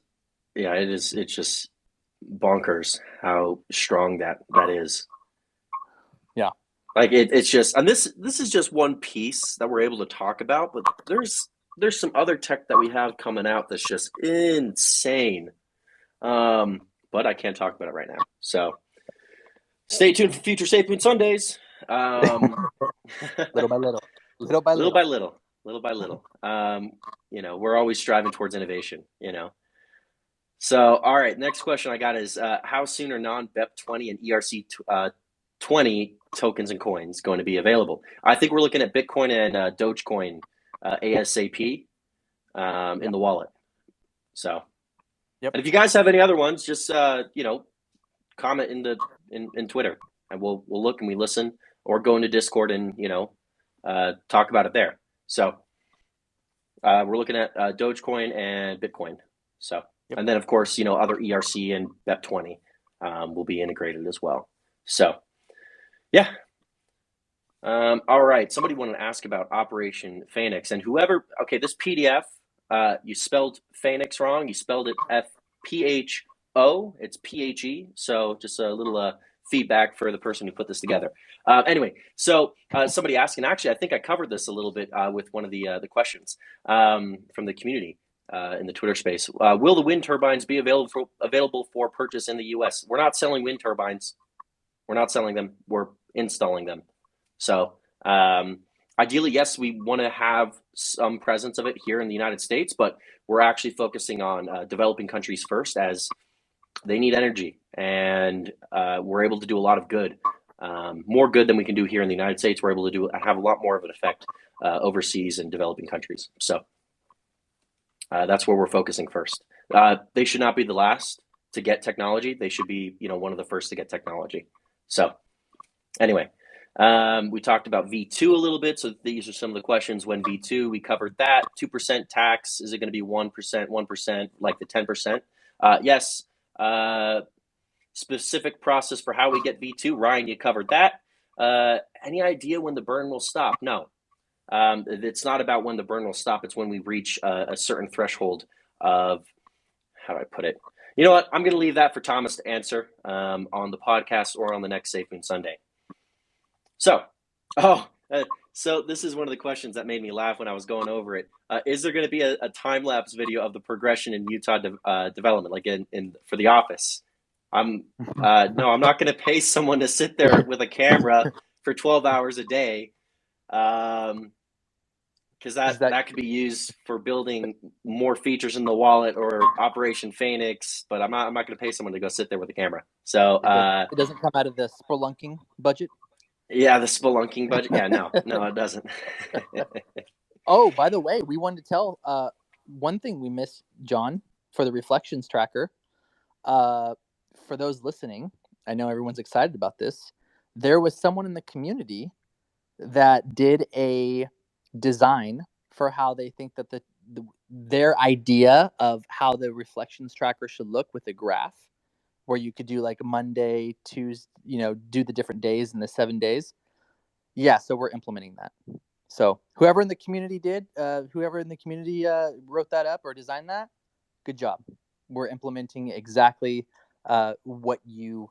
just bonkers how strong that is. Yeah. Like, it's just, and this is just one piece that we're able to talk about, but there's some other tech that we have coming out that's just insane. But I can't talk about it right now. So stay tuned for future SafeMoon Sundays. Little by little. Little by little. We're always striving towards innovation, So, all right, next question I got is, how soon are non-BEP20 and ERC20 tokens and coins going to be available? I think we're looking at Bitcoin and Dogecoin ASAP in the wallet. So, and if you guys have any other ones, just comment in Twitter, and we'll look and we listen, or go into Discord and talk about it there. So we're looking at Dogecoin and Bitcoin. So, and then of course other ERC and BEP20 will be integrated as well. So yeah. All right. Somebody wanted to ask about Operation Phoenix, and whoever. Okay, this PDF. You spelled Phoenix wrong. You spelled it FPHO. It's PHE. So just a little feedback for the person who put this together. Anyway, so somebody asking. Actually, I think I covered this a little bit with one of the questions from the community. in the Twitter space. Will the wind turbines be available for purchase in the U.S.? We're not selling wind turbines. We're not selling them. We're installing them. So ideally, yes, we want to have some presence of it here in the United States, but we're actually focusing on developing countries first, as they need energy, and we're able to do a lot of good, more good than we can do here in the United States. We're able to have a lot more of an effect overseas in developing countries. So that's where we're focusing first. They should not be the last to get technology. They should be, one of the first to get technology. So anyway, we talked about V2 a little bit. So these are some of the questions. When V2, we covered that. 2% tax. Is it going to be 1%, 1%, like the 10%? Yes. Specific process for how we get V2. Ryan, you covered that. Any idea when the burn will stop? No. It's not about when the burn will stop. It's when we reach a certain threshold of, how do I put it? You know what? I'm going to leave that for Thomas to answer on the podcast or on the next SafeMoon Sunday. So this is one of the questions that made me laugh when I was going over it. Is there going to be a time-lapse video of the progression in Utah development, like for The Office? No, I'm not going to pay someone to sit there with a camera for 12 hours a day, because that could be used for building more features in the wallet or Operation Phoenix. But I'm not going to pay someone to go sit there with a camera. So it doesn't come out of the spelunking budget. Yeah, the spelunking budget. Yeah, no, it doesn't. Oh, by the way, we wanted to tell one thing we missed, John, for the reflections tracker. For those listening, I know everyone's excited about this. There was someone in the community that did a design for how they think that their idea of how the reflections tracker should look, with a graph where you could do like Monday, Tuesday, do the different days in the 7 days. Yeah, so we're implementing that. So whoever in the community wrote that up or designed that, good job. We're implementing exactly what you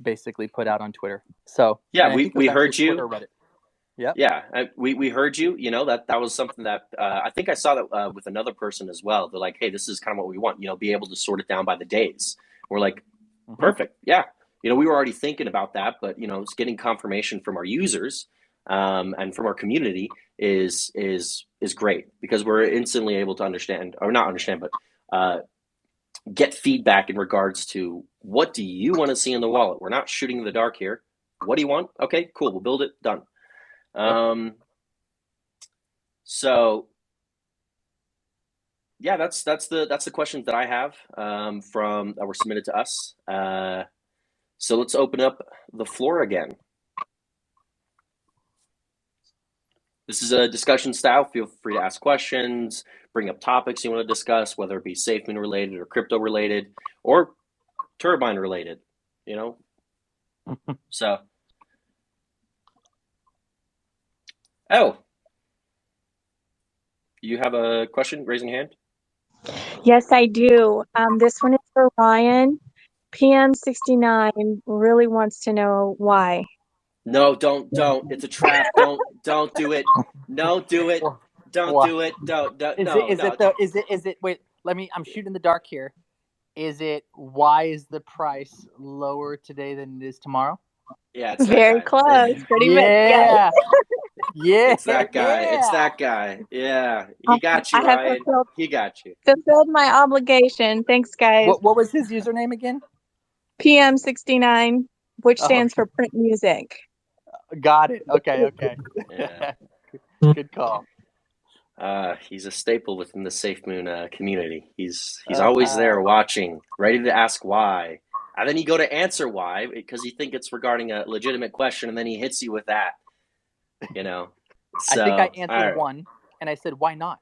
basically put out on Twitter. So yeah, we heard you. Twitter, Reddit. Yep. Yeah, we heard you. That was something that I think I saw that with another person as well. They're like, hey, this is kind of what we want. Be able to sort it down by the days. We're like, perfect. Yeah. We were already thinking about that, but it's getting confirmation from our users and from our community is great, because we're instantly able to understand, or not understand, but get feedback in regards to what do you want to see in the wallet. We're not shooting in the dark here. What do you want? Okay, cool. We'll build it. Done. So yeah, that's the questions that I have from that were submitted to us. So let's open up the floor again. This is a discussion style. Feel free to ask questions, bring up topics you want to discuss, whether it be SafeMoon related or crypto related or turbine related, So, you have a question? Raising hand. Yes, I do. This one is for Ryan. PM69 really wants to know why. No, don't. It's a trap. Don't do it. No, do it. Don't do it. Don't. Is it? Wait, I'm shooting the dark here. Is it, why is the price lower today than it is tomorrow? Yeah, it's very close. Pretty much. Yeah. Yeah. It's that guy. Yeah. It's that guy. Yeah. He got you, Ryan. He got you. Fulfilled my obligation. Thanks, guys. What was his username again? PM69, which stands for print music. Got it. Okay. Yeah. Good call. He's a staple within the SafeMoon community. He's always there watching, ready to ask why. And then you go to answer why, because you think it's regarding a legitimate question, and then he hits you with that. So, I think I answered one, and I said, why not?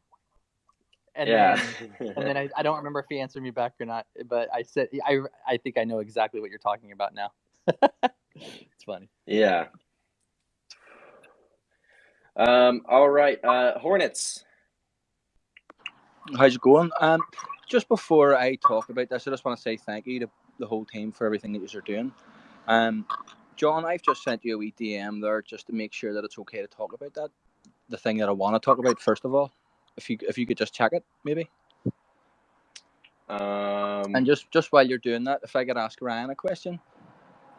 And then I don't remember if he answered me back or not, but I said, I think I know exactly what you're talking about now. It's funny. Yeah. All right. Hornets. How's it going? Just before I talk about this, I just want to say thank you to the whole team for everything that you're doing. John, I've just sent you a wee DM there just to make sure that it's okay to talk about that. The thing that I want to talk about first of all, if you could just check it, maybe. And just while you're doing that, if I could ask Ryan a question.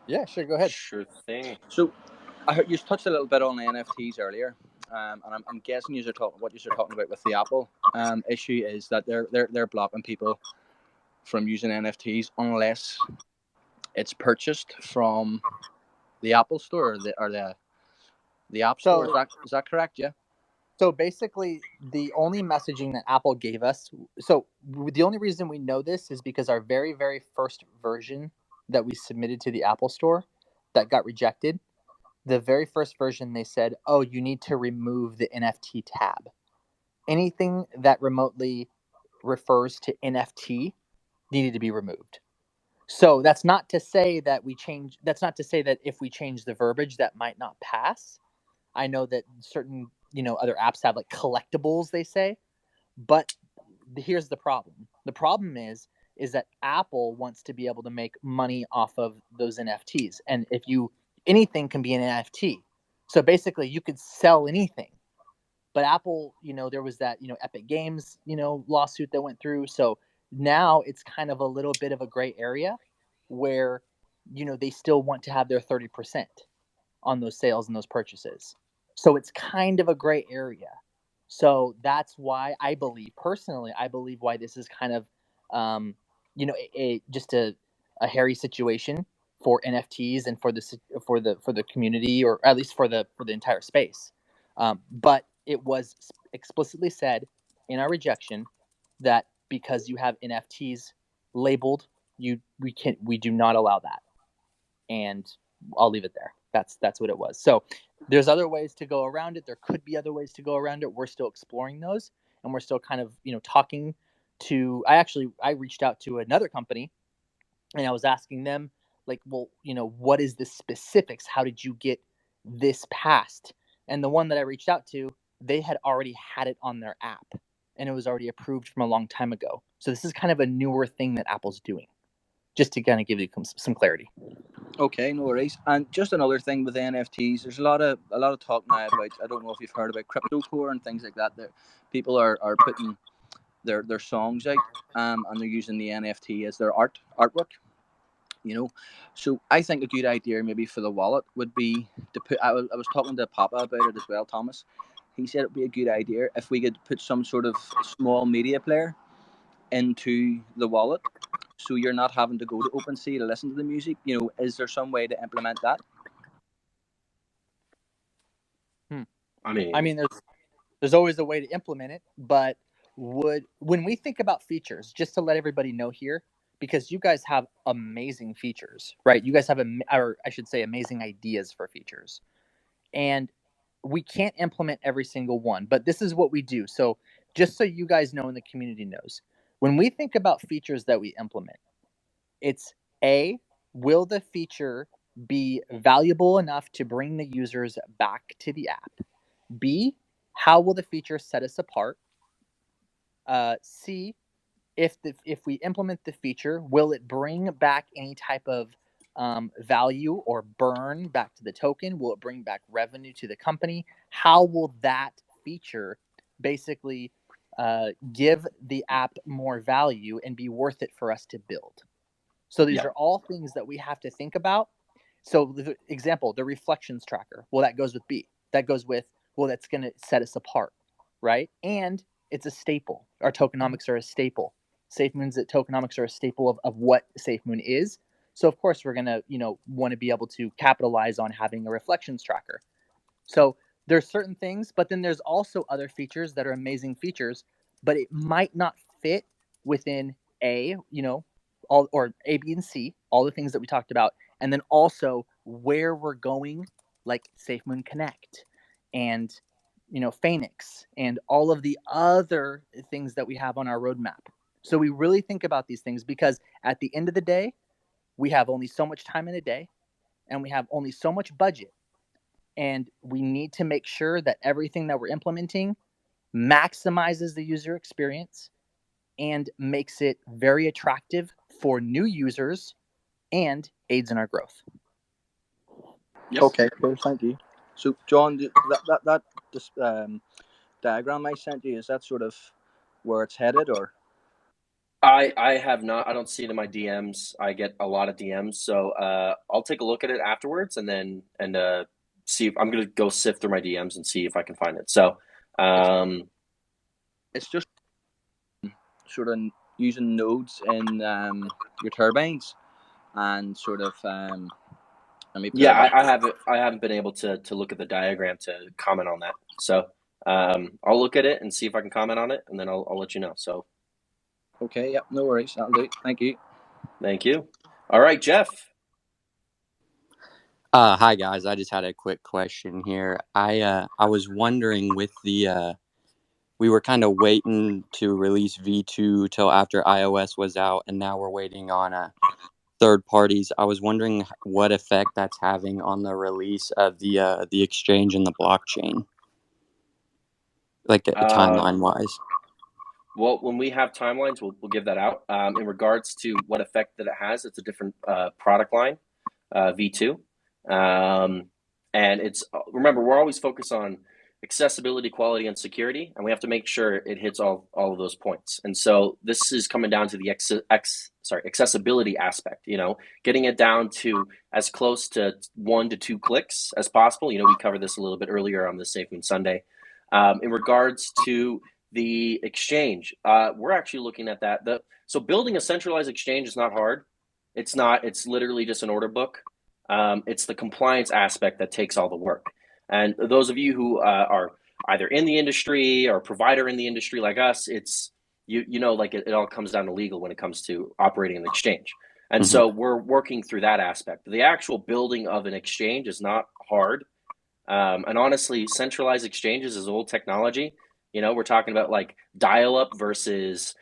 Yeah, sure. Go ahead. Sure thing. So, I heard you touched a little bit on the NFTs earlier, and I'm guessing you're talking about with the Apple issue is that they're blocking people from using NFTs unless it's purchased from the Apple Store or the App Store. Is that correct? Yeah. So basically, the only messaging that Apple gave us. So the only reason we know this is because our very, very first version that we submitted to the Apple Store that got rejected. The very first version, they said, "Oh, you need to remove the NFT tab. Anything that remotely refers to NFT needed to be removed." So that's not to say that That's not to say that if we change the verbiage, that might not pass. I know that certain other apps have like collectibles, they say, but here's the problem. The problem is that Apple wants to be able to make money off of those NFTs, and if you anything can be an NFT. So basically, you could sell anything. But Apple, there was that Epic Games lawsuit that went through. So now it's kind of a little bit of a gray area where they still want to have their 30% on those sales and those purchases. So it's kind of a gray area. So that's why I believe why this is kind of just a hairy situation for NFTs and for the community, or at least for the entire space. But it was explicitly said in our rejection that because you have NFTs labeled, we do not allow that. And I'll leave it there. That's what it was. So there's other ways to go around it. There could be other ways to go around it. We're still exploring those, and we're still kind of talking to. I reached out to another company, and I was asking them like, well, what is the specifics? How did you get this passed? And the one that I reached out to, they had already had it on their app, and it was already approved from a long time ago. So this is kind of a newer thing that Apple's doing, just to kind of give you some clarity. Okay, no worries. And just another thing with NFTs, there's a lot of talk now about. I don't know if you've heard about cryptocore and things like that. That people are putting their songs out, and they're using the NFT as their artwork. So I think a good idea maybe for the wallet would be to put. I was talking to Papa about it as well, Thomas. He said it'd be a good idea if we could put some sort of small media player into the wallet, so you're not having to go to OpenSea to listen to the music. Is there some way to implement that? I mean, there's always a way to implement it, but when we think about features, just to let everybody know here, because you guys have amazing features, right? You guys have or I should say amazing ideas for features. And we can't implement every single one, but this is what we do. So just so you guys know and the community knows, when we think about features that we implement, it's A, will the feature be valuable enough to bring the users back to the app? B, how will the feature set us apart? C, if we implement the feature, will it bring back any type of value or burn back to the token? Will it bring back revenue to the company? How will that feature basically give the app more value and be worth it for us to build? So these are all things that we have to think about. So the example, the reflections tracker. Well, that goes with B. That goes with, well, that's going to set us apart, right? And it's a staple. Our tokenomics are a staple. SafeMoon's tokenomics are a staple of what SafeMoon is. So of course we're going to, want to be able to capitalize on having a reflections tracker. So there's certain things, but then there's also other features that are amazing features, but it might not fit within all, or A, B, and C, all the things that we talked about, and then also where we're going, like SafeMoon Connect and Phoenix and all of the other things that we have on our roadmap. So we really think about these things because at the end of the day, we have only so much time in a day and we have only so much budget. And we need to make sure that everything that we're implementing maximizes the user experience and makes it very attractive for new users and aids in our growth. Yep. Okay, cool. Thank you. So, John, that diagram I sent you, is that sort of where it's headed, or? I have not. I don't see it in my DMs. I get a lot of DMs, so I'll take a look at it afterwards, and then see if I'm gonna go sift through my DMs and see if I can find it. So, It's just sort of using nodes in your turbines and sort of let me put yeah, it back. I haven't been able to look at the diagram to comment on that. So, I'll look at it and see if I can comment on it, and then I'll let you know. So, Okay, yep, no worries. That'll do. Thank you. thank you. All right, Jeff. Hi guys, I just had a quick question here. I was wondering with the we were kind of waiting to release V2 till after iOS was out, and now we're waiting on third parties. I was wondering what effect that's having on the release of the exchange and the blockchain, like timeline wise. Well, when we have timelines, we'll give that out. In regards to what effect that it has, it's a different product line, V2. And it's remember, we're always focused on accessibility, quality, and security, and we have to make sure it hits all of those points. And so this is coming down to the accessibility aspect. You know, getting it down to as close to 1 to 2 clicks as possible. You know, we covered this a little bit earlier on the SafeMoon Sunday. In regards to the exchange, we're actually looking at that. So building a centralized exchange is not hard. It's not. It's literally just an order book. It's the compliance aspect that takes all the work. And those of you who are either in the industry or provider in the industry like us, it's you know, like it all comes down to legal when it comes to operating an exchange. And so we're working through that aspect. The actual building of an exchange is not hard. And honestly, centralized exchanges is old technology. You know, we're talking about like dial-up versus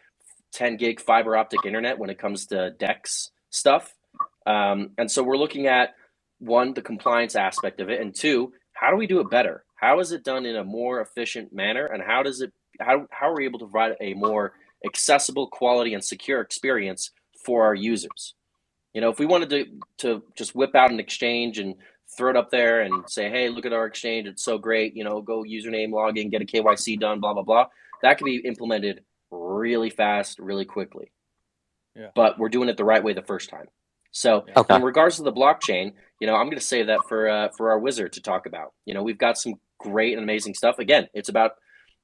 10 gig fiber optic internet when it comes to DEX stuff. And so we're looking at, one, the compliance aspect of it, and two, how do we do it better? How is it done in a more efficient manner, and how are we able to provide a more accessible, quality, and secure experience for our users? You know, if we wanted to just whip out an exchange and throw it up there and say, hey, look at our exchange, it's so great, you know, go username, log in, get a KYC done, blah, blah, blah, that could be implemented really fast, really quickly. Yeah. But we're doing it the right way the first time. So in regards to the blockchain, you know, I'm going to save that for our wizard to talk about. You know, we've got some great and amazing stuff. Again, it's about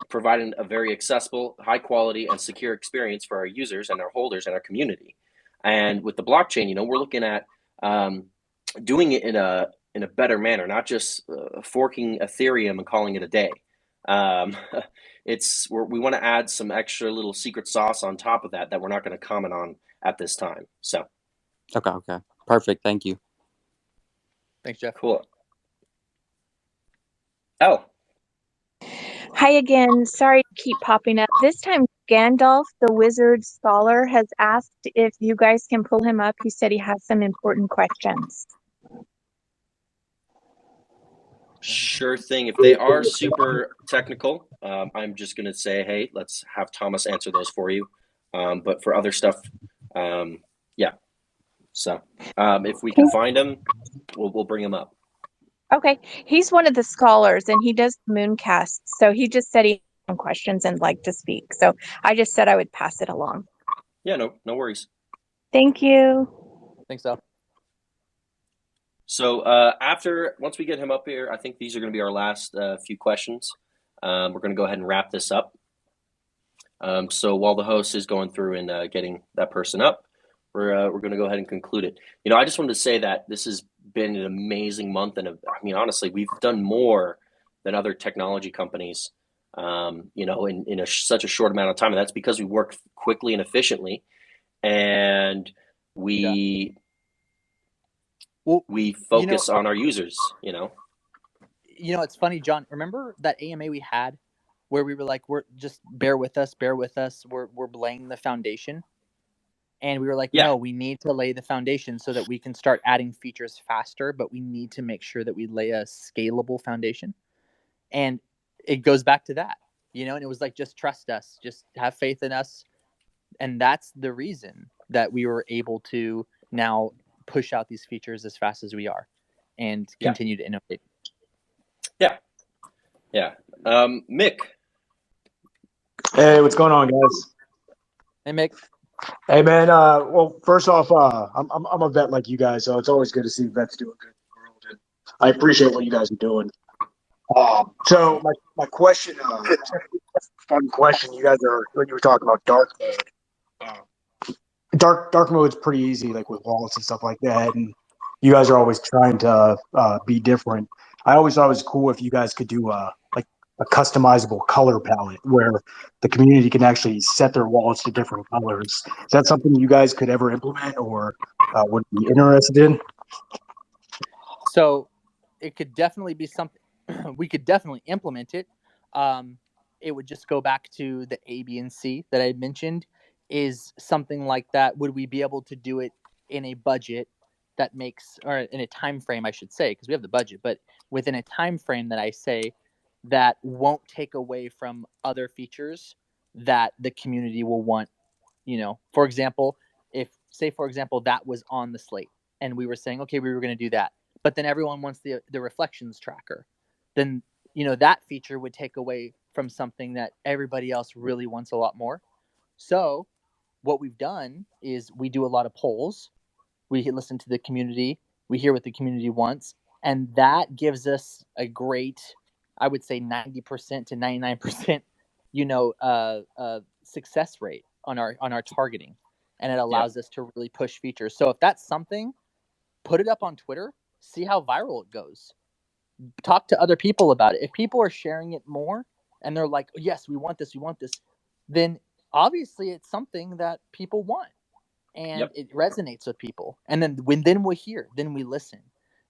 providing a very accessible, high quality, and secure experience for our users and our holders and our community. And with the blockchain, you know, we're looking at doing it in a better manner, not just forking Ethereum and calling it a day. We want to add some extra little secret sauce on top of that we're not going to comment on at this time. So. Okay. Perfect. Thank you. Thanks, Jeff. Cool. Elle. Hi again. Sorry to keep popping up. This time, Gandalf, the wizard scholar, has asked if you guys can pull him up. He said he has some important questions. Sure thing. If they are super technical, I'm just going to say, hey, let's have Thomas answer those for you. But for other stuff, yeah. So if we can find him, we'll bring him up. Okay. He's one of the scholars, and he does Mooncast. So he just said he had some questions and liked to speak. So I just said I would pass it along. Yeah, no worries. Thank you. Thanks, Elle. So once we get him up here, I think these are going to be our last few questions. We're going to go ahead and wrap this up. So while the host is going through and getting that person up, we're going to go ahead and conclude it. You know, I just wanted to say that this has been an amazing month, and I mean, honestly, we've done more than other technology companies, you know, in such a short amount of time, and that's because we work quickly and efficiently, and we focus on our users. You know, it's funny, John. Remember that AMA we had where we were like, "We're just bear with us. We're laying the foundation." And we were like, no, we need to lay the foundation so that we can start adding features faster, but we need to make sure that we lay a scalable foundation. And it goes back to that, you know, and it was like, just trust us, just have faith in us. And that's the reason that we were able to now push out these features as fast as we are and continue to innovate. Yeah. Mick. Hey, what's going on, guys? Hey, Mick. Hey man, well, first off, I'm a vet like you guys, so it's always good to see vets doing good in the world, and I appreciate what you guys are doing. So my question, fun question. You guys are when you were talking about dark mode. Dark mode's pretty easy, like with wallets and stuff like that. And you guys are always trying to be different. I always thought it was cool if you guys could do like a customizable color palette where the community can actually set their wallets to different colors. Is that something you guys could ever implement or would be interested in? So it could definitely be something we could definitely implement it. It would just go back to the A, B, and C that I mentioned. Is something like that? Would we be able to do it in a budget that makes, or in a time frame, I should say, because we have the budget, but within a time frame that I say that won't take away from other features that the community will want. For example, for example, that was on the slate and we were saying, okay, we were going to do that, but then everyone wants the reflections tracker, then that feature would take away from something that everybody else really wants a lot more. So what we've done is we do a lot of polls. We listen to the community. We hear what the community wants, and that gives us a great, I would say, 90% to 99%, success rate on our targeting, and it allows us to really push features. So if that's something, put it up on Twitter, see how viral it goes. Talk to other people about it. If people are sharing it more and they're like, yes, we want this, then obviously it's something that people want and it resonates with people. And then then we hear, then we listen,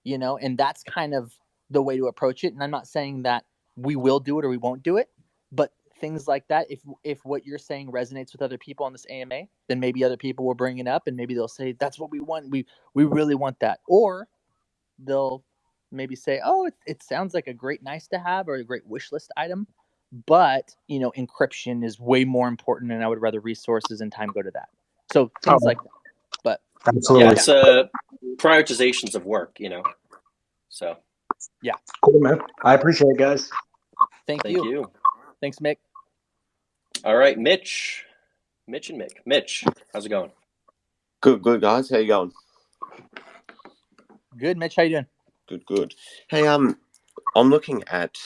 and that's kind of the way to approach it. And I'm not saying that we will do it or we won't do it, but things like that, if what you're saying resonates with other people on this AMA, then maybe other people will bring it up and maybe they'll say, that's what we want. We really want that. Or they'll maybe say, oh, it sounds like a great nice to have or a great wish list item, but encryption is way more important and I would rather resources and time go to that. So things like that. But absolutely, it's prioritizations of work, So yeah, cool, man. I appreciate it, guys. Thank you. Thanks, Mick. All right, Mitch and Mick. Mitch, how's it going? Good, guys. How you going? Good, Mitch. How you doing? Good. Hey, I'm looking at.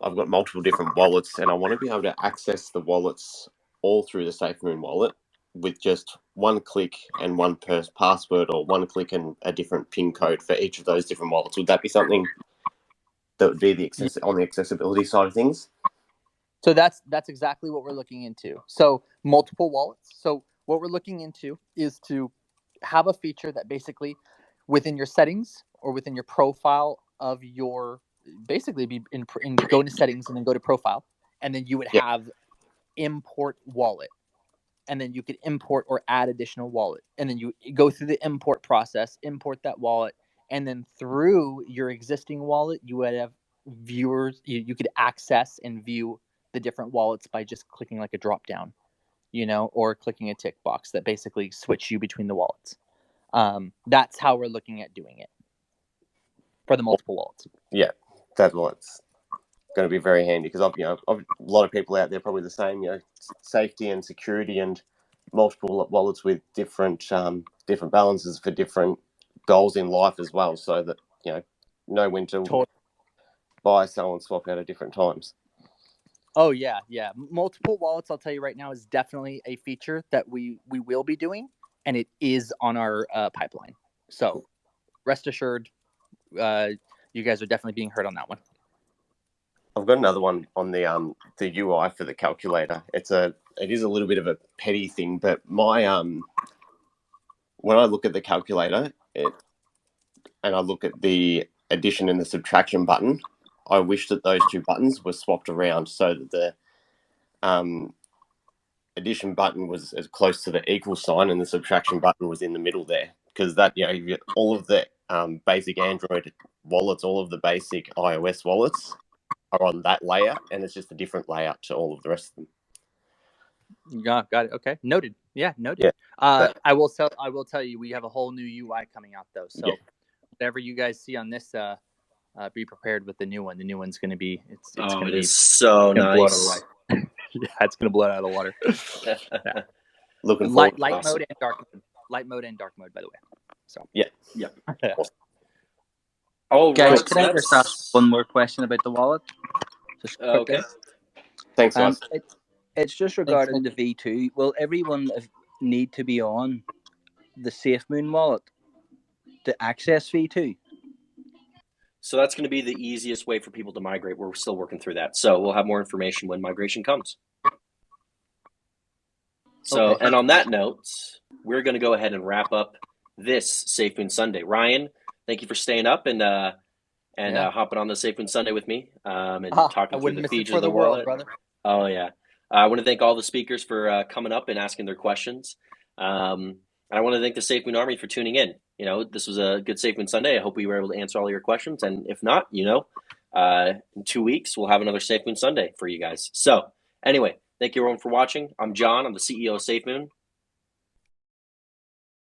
I've got multiple different wallets, and I want to be able to access the wallets all through the SafeMoon wallet with just one click and one password, or one click and a different PIN code for each of those different wallets. Would that be something that would be on the accessibility side of things? So that's exactly what we're looking into. So multiple wallets. So what we're looking into is to have a feature that basically within your settings or within your profile of your, basically be in go into settings and then go to profile, and then you would have import wallet, and then you could import or add additional wallet, and then you go through the import process, import that wallet, and then through your existing wallet you would have viewers, you could access and view the different wallets by just clicking like a drop down, or clicking a tick box that basically switch you between the wallets. That's how we're looking at doing it for the multiple wallets. Yeah, that's what's going to be very handy, because a lot of people out there probably the same, safety and security and multiple wallets with different balances for different goals in life as well, so that know when to buy, sell, and swap out at different times. Oh yeah. Multiple wallets, I'll tell you right now, is definitely a feature that we will be doing, and it is on our pipeline. So rest assured, you guys are definitely being heard on that one. I've got another one on the UI for the calculator. It is a little bit of a petty thing, but my when I look at the calculator, and I look at the addition and the subtraction button, I wish that those two buttons were swapped around so that the addition button was as close to the equal sign and the subtraction button was in the middle there, because that all of the basic Android wallets, all of the basic iOS wallets are on that layer, and it's just a different layout to all of the rest of them. Yeah, got it. Okay, noted. Yeah, noted. I will tell you, we have a whole new UI coming out though. So whatever you guys see on this, be prepared with the new one. The new one's going to be it is so nice. Yeah, it's going to blow it out of the water. looking forward. Light Awesome. mode and dark mode. Light mode and dark mode, by the way. So Yeah. Awesome. Oh, Guys, right. can I just ask one more question about the wallet? Just quickly. Okay. Thanks, guys. It's just regarding the V2. Will everyone need to be on the SafeMoon wallet to access V2? So that's going to be the easiest way for people to migrate. We're still working through that. So we'll have more information when migration comes. So, Okay. and on that note, we're going to go ahead and wrap up this SafeMoon Sunday. Ryan, thank you for staying up and hopping on the SafeMoon Sunday with me and talking through the features of the wallet. brother. Oh, yeah. I want to thank all the speakers for coming up and asking their questions. And I want to thank the SafeMoon Army for tuning in. You know, this was a good SafeMoon Sunday. I hope we were able to answer all your questions. And if not, you know, in 2 weeks, we'll have another SafeMoon Sunday for you guys. So anyway, thank you everyone for watching. I'm John. I'm the CEO of SafeMoon.